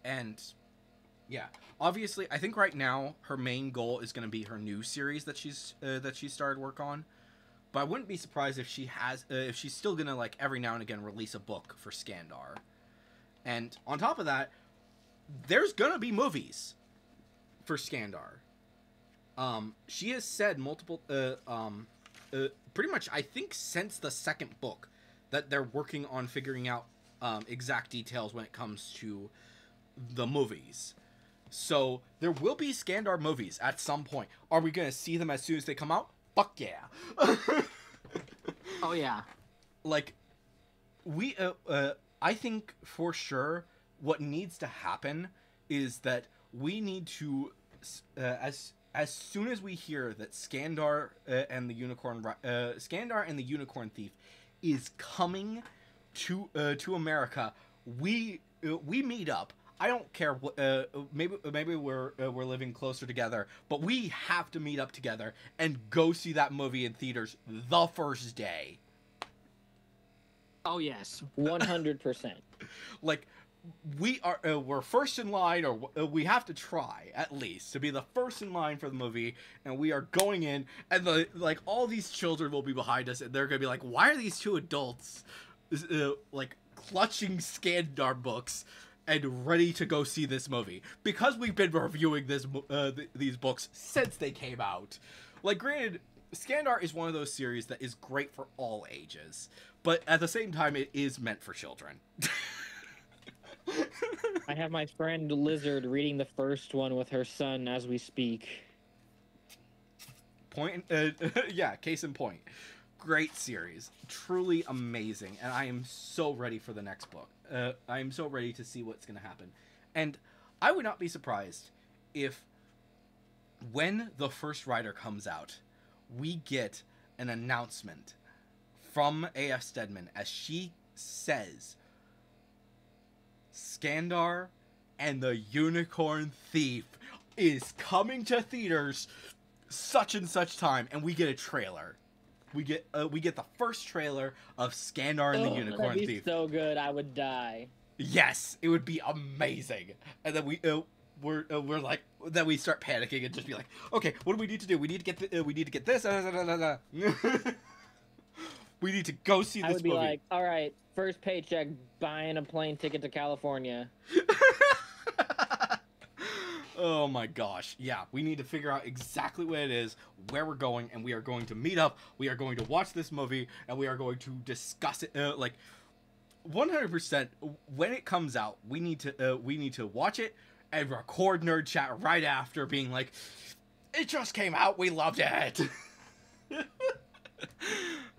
And yeah, obviously, I think right now her main goal is going to be her new series that she's started work on. But I wouldn't be surprised if she's still going to, like, every now and again release a book for Skandar. And on top of that, there's going to be movies for Skandar. She has said multiple pretty much, I think, since the second book, that they're working on figuring out exact details when it comes to the movies. So there will be Skandar movies at some point. Are we going to see them as soon as they come out? Fuck yeah. Oh yeah. Like, we I think for sure what needs to happen is that we need to as soon as we hear that Skandar and the Unicorn Thief is coming to America, we meet up. I don't care what. Maybe we're living closer together, but we have to meet up together and go see that movie in theaters the first day. Oh yes, 100%. Like, we're first in line, or we have to try at least to be the first in line for the movie, and we are going in, and all these children will be behind us, and they're gonna be like, "Why are these two adults like clutching Skandar books and ready to go see this movie?" Because we've been reviewing these books since they came out. Like, granted, Skandar is one of those series that is great for all ages, but at the same time, it is meant for children. I have my friend Lizard reading the first one with her son as we speak. Yeah, case in point. Great series. Truly amazing. And I am so ready for the next book. I am so ready to see what's going to happen. And I would not be surprised if, when the first rider comes out, we get an announcement from A.F. Stedman as she says, Skandar and the Unicorn Thief is coming to theaters such and such time, and we get a trailer. We get the first trailer of Skandar and the Unicorn that'd be Thief. so good, I would die. Yes, it would be amazing. And then we're like, then we start panicking and just be like, okay, what do we need to do? We need to get this. We need to go see this movie. I would be like, all right, first paycheck, buying a plane ticket to California. Oh my gosh. Yeah, we need to figure out exactly what it is, where we're going, and we are going to meet up. We are going to watch this movie, and we are going to discuss it. 100%. When it comes out, we need to watch it and record nerd chat right after, being like, "It just came out. We loved it."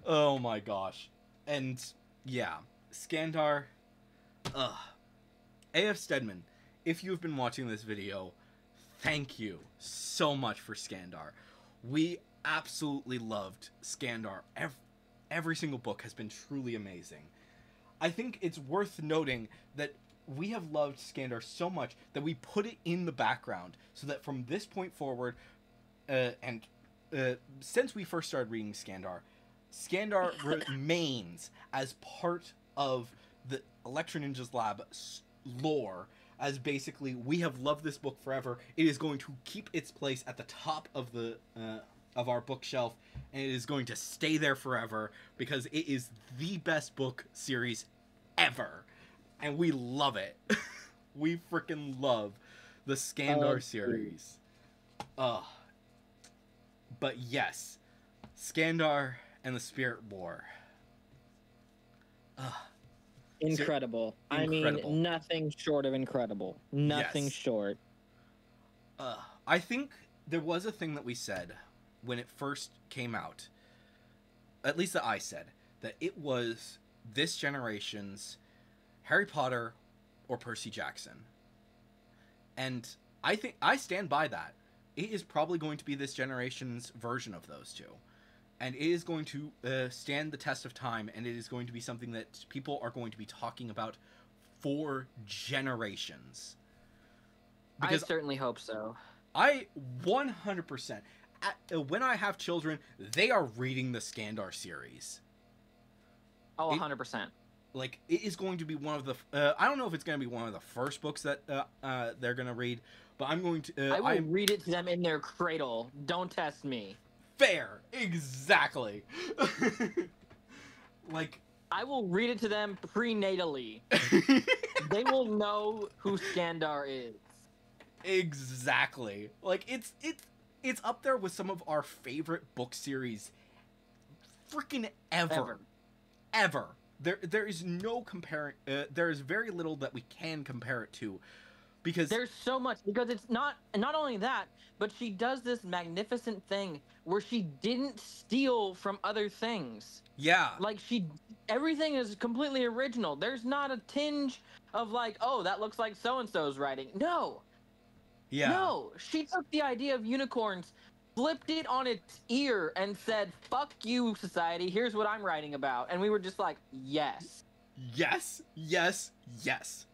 Oh my gosh. And yeah, Skandar. A.F. Stedman, if you've been watching this video, thank you so much for Skandar. We absolutely loved Skandar. Every single book has been truly amazing. I think it's worth noting that we have loved Skandar so much that we put it in the background so that from this point forward, since we first started reading Skandar remains as part of the Electro Ninjas Lab lore, as basically we have loved this book forever. It is going to keep its place at the top of the of our bookshelf, and it is going to stay there forever because it is the best book series ever, and we love it. We freaking love the Skandar series. But yes, Skandar and the Spirit War. Incredible. I mean, nothing short of incredible. Nothing short. I think there was a thing that we said when it first came out, at least that I said, that it was this generation's Harry Potter or Percy Jackson. And I think I stand by that. It is probably going to be this generation's version of those two. And it is going to stand the test of time, and it is going to be something that people are going to be talking about for generations. Because I certainly hope so. I 100%. When I have children, they are reading the Skandar series. Oh, 100%. Like, it is going to be one of the... I don't know if it's going to be one of the first books that they're going to read, but I'm going to... I will read it to them in their cradle. Don't test me. Fair. Exactly. Like... I will read it to them prenatally. They will know who Skandar is. Exactly. Like, it's up there with some of our favorite book series freaking ever. There is no comparing. There is very little that we can compare it to, because there's so much. Because it's not only that, but she does this magnificent thing where she didn't steal from other things. Yeah. Like, everything is completely original. There's not a tinge of like, oh, that looks like so and so's writing. No. Yeah. No, she took the idea of unicorns, flipped it on its ear, and said, "Fuck you, society. Here's what I'm writing about." And we were just like, "Yes, yes, yes, yes."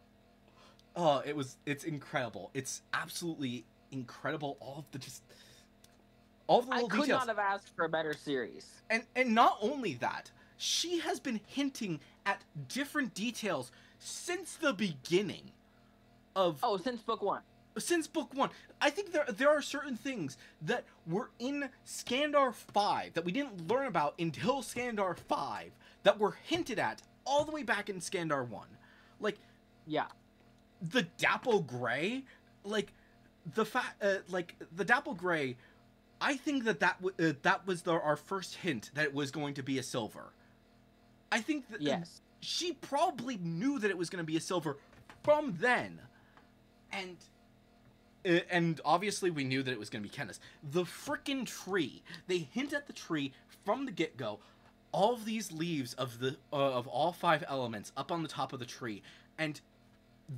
Oh, it's incredible. It's absolutely incredible. All the little details. I could not have asked for a better series. And not only that, she has been hinting at different details since the beginning of. Oh, since book one. Since book one. I think there are certain things that were in Skandar 5 that we didn't learn about until Skandar 5 that were hinted at all the way back in Skandar 1. Like, yeah. The Dapple Gray, like, the Dapple Gray, I think that was our first hint that it was going to be a silver. I think that yes. She probably knew that it was going to be a silver from then. And obviously we knew that it was going to be Kenneth. The frickin' tree. They hint at the tree from the get-go. All of these leaves of all 5 elements up on the top of the tree. And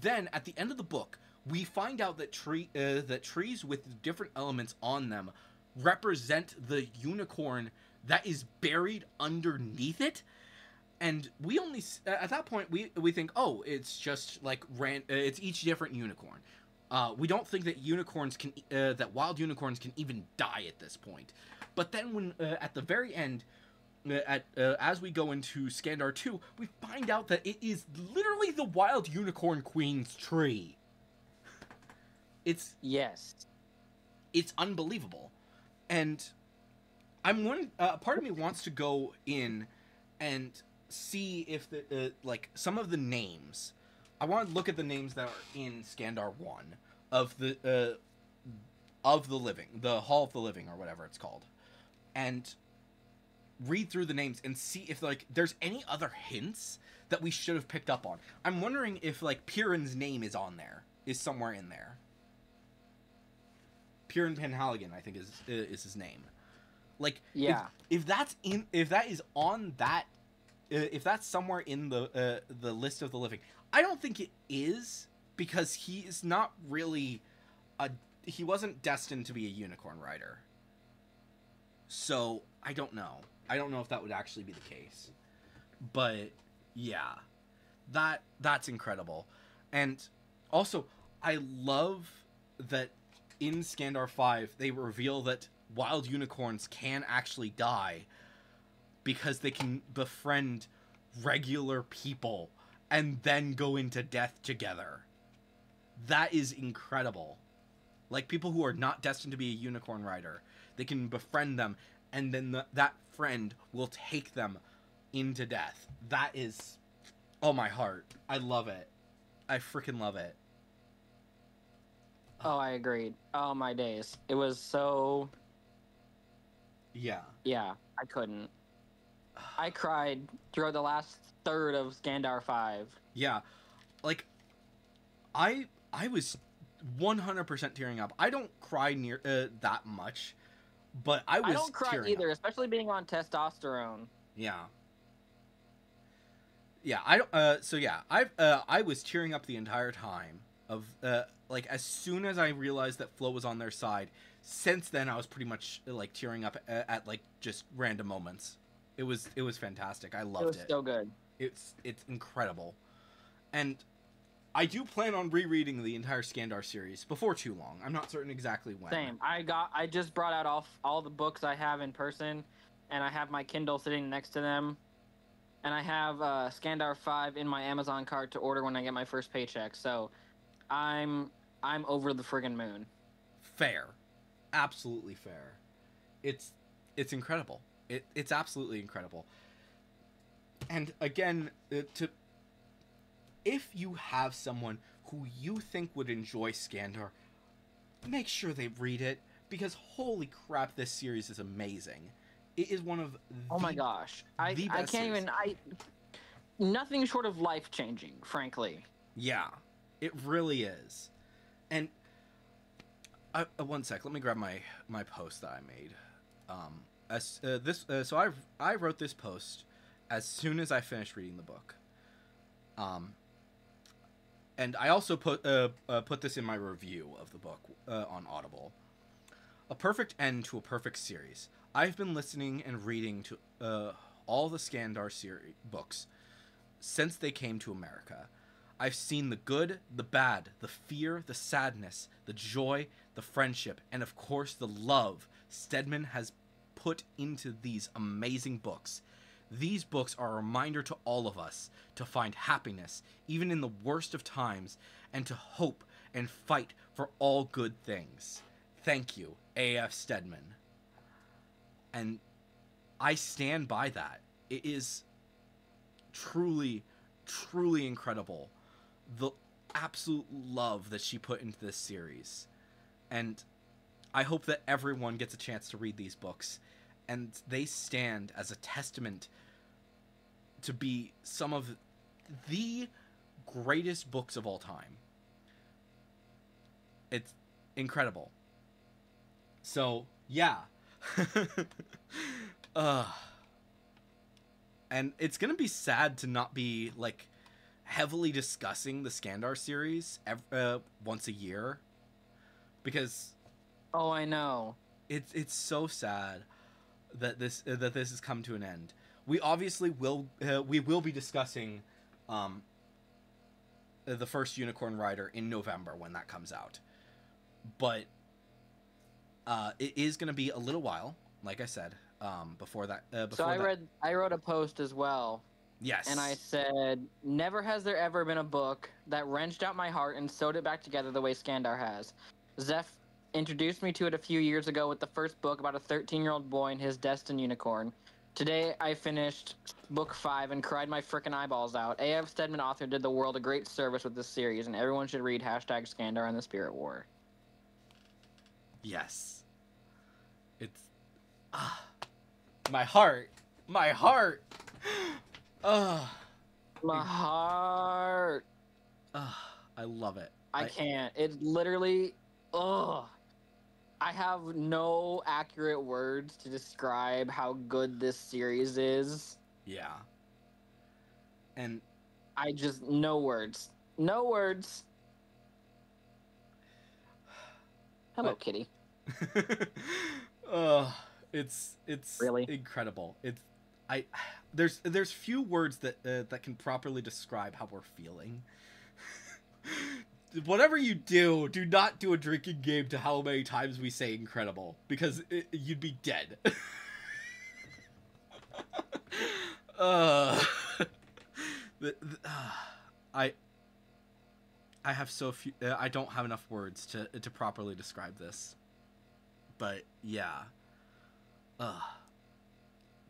then at the end of the book, we find out that trees with different elements on them represent the unicorn that is buried underneath it. And we only at that point we think, oh, it's just like it's each different unicorn. We don't think that unicorns can that wild unicorns can even die at this point. But then when at the very end, as we go into Skandar 2, we find out that it is literally the wild unicorn queen's tree. It's Yes. It's unbelievable, and I'm one part of me wants to go in and see if the some of the names. I want to look at the names that are in Skandar 1 of the living, the Hall of the Living or whatever it's called, and read through the names and see if there's any other hints that we should have picked up on. I'm wondering if Piran's name is somewhere in there. Piran Penhaligon, I think is his name. Yeah. If that is on that, if that's somewhere in the list of the living, I don't think it is, because he is not really he wasn't destined to be a unicorn rider. So I don't know if that would actually be the case, but yeah, that's incredible. And also, I love that in Skandar 5 they reveal that wild unicorns can actually die because they can befriend regular people and then go into death together. That is incredible. People who are not destined to be a unicorn rider, they can befriend them, and then that friend will take them into death. That is, oh, my heart. I love it. I freaking love it. Oh, I agreed. Oh, my days. It was so... Yeah. Yeah, I couldn't. I cried throughout the last third of Skandar 5. Yeah. I was 100% tearing up. I don't cry near that much, but I don't cry either, especially being on testosterone. Yeah. Yeah, I don't so yeah, I was tearing up the entire time of as soon as I realized that Flo was on their side. Since then I was pretty much tearing up at just random moments. It was fantastic. I loved it. It was so good. It's incredible. And I do plan on rereading the entire Skandar series before too long. I'm not certain exactly when. Same. I just brought out all the books I have in person, and I have my Kindle sitting next to them, and I have Skandar 5 in my Amazon cart to order when I get my first paycheck. So, I'm over the friggin' moon. Fair, absolutely fair. It's incredible. It's absolutely incredible. And again, if you have someone who you think would enjoy Skandar, make sure they read it, because holy crap, this series is amazing. It is one of oh my gosh, I can't series. even nothing short of life changing, frankly. Yeah, it really is. And one sec, let me grab my post that I made. So I wrote this post as soon as I finished reading the book. And I also put this in my review of the book on Audible. A perfect end to a perfect series. I've been listening and reading to all the Skandar series books since they came to America. I've seen the good, the bad, the fear, the sadness, the joy, the friendship, and of course the love Stedman has put into these amazing books. These books are a reminder to all of us to find happiness, even in the worst of times, and to hope and fight for all good things. Thank you, A.F. Stedman. And I stand by that. It is truly, truly incredible, the absolute love that she put into this series. And I hope that everyone gets a chance to read these books, and they stand as a testament to be some of the greatest books of all time. It's incredible. So, yeah. And it's gonna be sad to not be heavily discussing the Skandar series once a year, because I know it's so sad that this has come to an end. we obviously will we will be discussing the first Unicorn Rider in November when that comes out. But it is going to be a little while, like I said, before that. So I wrote a post as well. Yes. And I said, never has there ever been a book that wrenched out my heart and sewed it back together the way Skandar has. Zeph introduced me to it a few years ago with the first book about a 13-year-old boy and his destined unicorn. Today, I finished book 5 and cried my frickin' eyeballs out. A.F. Stedman author did the world a great service with this series, and everyone should read #Skandar and the Spirit War. Yes. It's... my heart. My heart. My heart. I love it. I can't. It literally... I have no accurate words to describe how good this series is. Yeah. And... I just... No words. No words. Hello, kitty. It's really incredible. There's few words that that can properly describe how we're feeling. Whatever you do not do a drinking game to how many times we say incredible, because you'd be dead. I have so few. I don't have enough words to properly describe this. But yeah.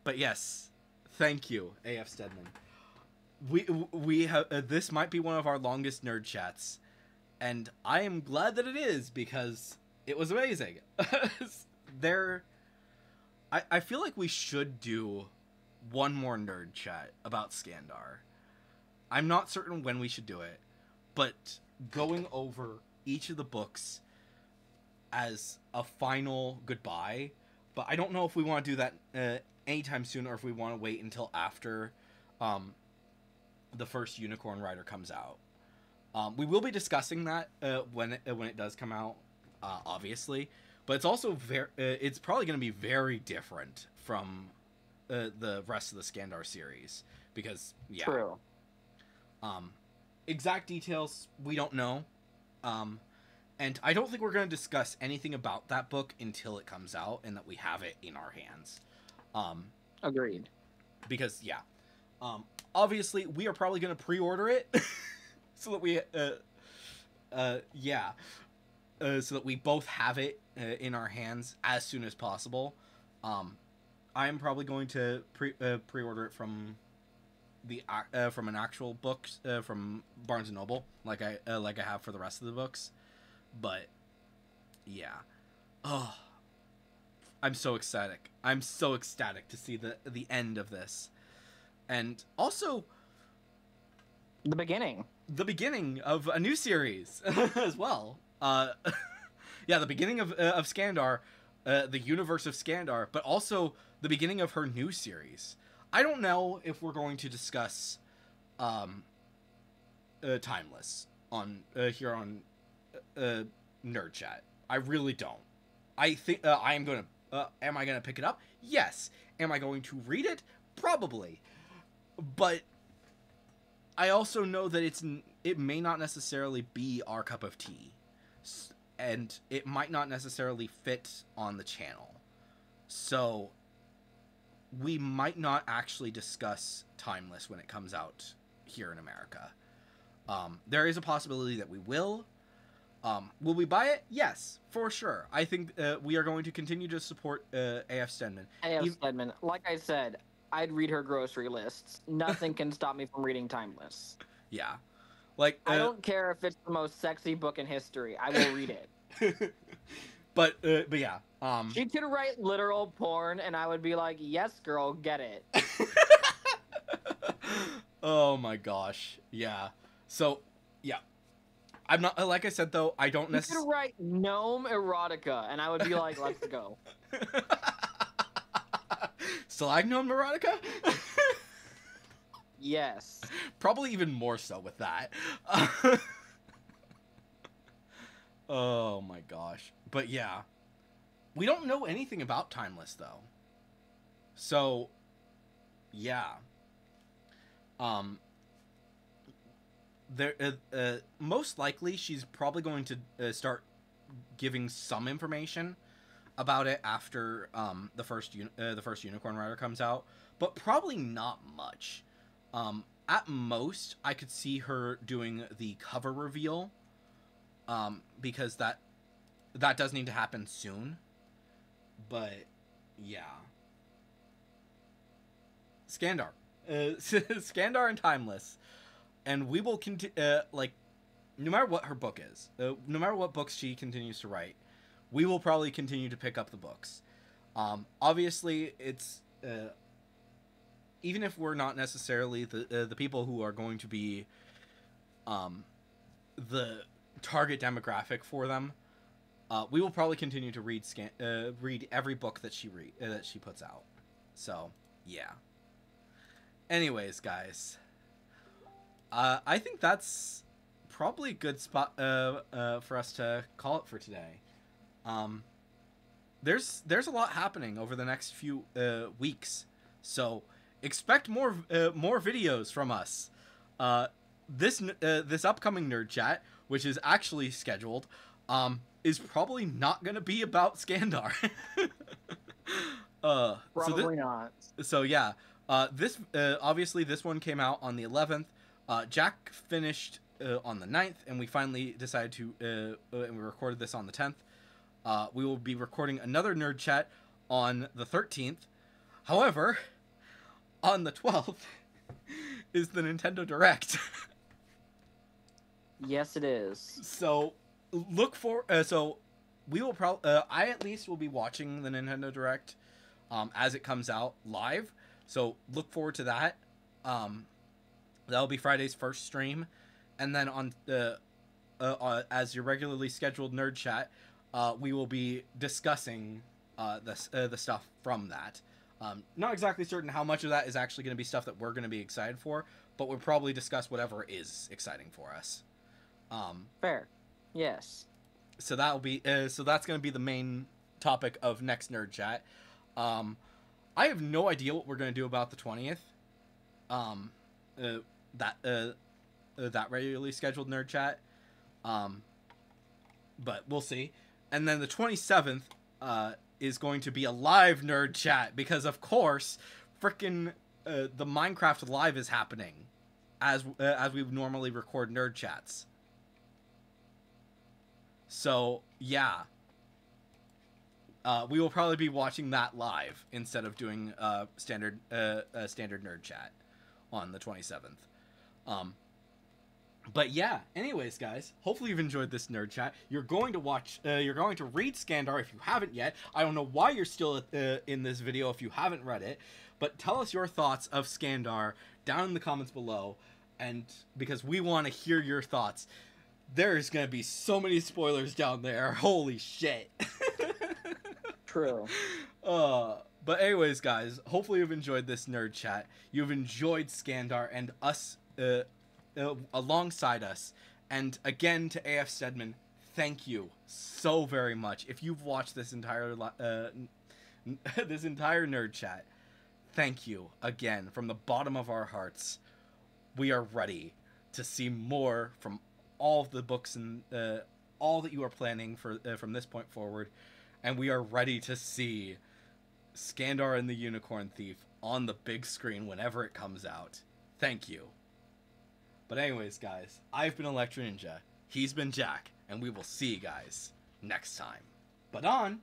But yes, thank you, A.F. Stedman. We have this might be one of our longest nerd chats, and I am glad that it is because it was amazing. I feel like we should do one more nerd chat about Skandar. I'm not certain when we should do it, but going over each of the books as a final goodbye. But I don't know if we want to do that anytime soon, or if we want to wait until after the first Unicorn Rider comes out. We will be discussing that when it does come out, obviously. But it's also it's probably going to be very different from the rest of the Skandar series because True. Exact details we don't know. And I don't think we're going to discuss anything about that book until it comes out and that we have it in our hands. Agreed. Because, obviously, we are probably going to pre-order it so that we, so that we both have it in our hands as soon as possible. I am probably going to pre-order it from from an actual book from Barnes & Noble, like I have for the rest of the books. But yeah, I'm so ecstatic. I'm so ecstatic to see the end of this, and also the beginning of a new series as well. The beginning of Skandar, the universe of Skandar, but also the beginning of her new series. I don't know if we're going to discuss Timeless on here on Nerd Chat. I really don't. I think I am going to am I going to pick it up? Yes. Am I going to read it? Probably. But I also know that it may not necessarily be our cup of tea. And it might not necessarily fit on the channel. So we might not actually discuss Timeless when it comes out here in America. There is a possibility that we will. Will we buy it? Yes, for sure. I think we are going to continue to support A.F. Stedman. A.F. Stedman, like I said, I'd read her grocery lists. Nothing can stop me from reading Timeless. Yeah. Like I don't care if it's the most sexy book in history. I will read it. But yeah. She could write literal porn, and I would be like, "Yes, girl, get it." Oh my gosh. Yeah. So, yeah. I'm not like I said though. I don't necessarily. You could write gnome erotica, and I would be like, "Let's go." Slag gnome erotica? Yes. Probably even more so with that. Oh my gosh. But yeah. We don't know anything about Timeless though. So yeah. Um, there, most likely she's probably going to start giving some information about it after the first Unicorn Rider comes out, but probably not much. At most, I could see her doing the cover reveal, because that does need to happen soon. But yeah, Skandar, Skandar and Timeless, and we will continue. Like, no matter what her book is, no matter what books she continues to write, we will probably continue to pick up the books. Obviously, it's even if we're not necessarily the people who are going to be the target demographic for them, we will probably continue to read every book that she puts out. So yeah. Anyways, guys, I think that's probably a good spot for us to call it for today. There's a lot happening over the next few weeks, so expect more videos from us. This upcoming Nerd Chat, which is actually scheduled, is probably not going to be about Skandar. Probably not. So yeah, this obviously this one came out on the 11th. Jack finished on the 9th, and we finally decided to and we recorded this on the 10th. We will be recording another Nerd Chat on the 13th. However, on the 12th is the Nintendo Direct. Yes, it is. So look for so we will probably I at least will be watching the Nintendo Direct as it comes out live. So look forward to that. That'll be Friday's first stream, and then on as your regularly scheduled Nerd Chat, we will be discussing the stuff from that. Not exactly certain how much of that is actually going to be stuff that we're going to be excited for, but we'll probably discuss whatever is exciting for us. Fair. Yes. So that'll be so that's going to be the main topic of next Nerd Chat. I have no idea what we're going to do about the 20th. That regularly scheduled Nerd Chat. But we'll see. And then the 27th is going to be a live Nerd Chat, because of course frickin' the Minecraft Live is happening as we normally record Nerd Chats. So yeah, we will probably be watching that live instead of doing standard Nerd Chat on the 27th. But yeah, anyways, guys, hopefully you've enjoyed this Nerd Chat. You're going to read Skandar if you haven't yet. I don't know why you're still in this video if you haven't read it, but tell us your thoughts of Skandar down in the comments below, and because we want to hear your thoughts. There's going to be so many spoilers down there. Holy shit. True. But anyways, guys, hopefully you've enjoyed this Nerd Chat. You've enjoyed Skandar and us alongside us. And again, to AF Stedman, thank you so very much. If you've watched this entire Nerd Chat, thank you again from the bottom of our hearts. We are ready to see more from all of the books and all that you are planning for from this point forward, and we are ready to see Skandar and the Unicorn Thief on the big screen whenever it comes out. Thank you. But anyways, guys, I've been Electro Ninja, he's been Jack, and we will see you guys next time. But on!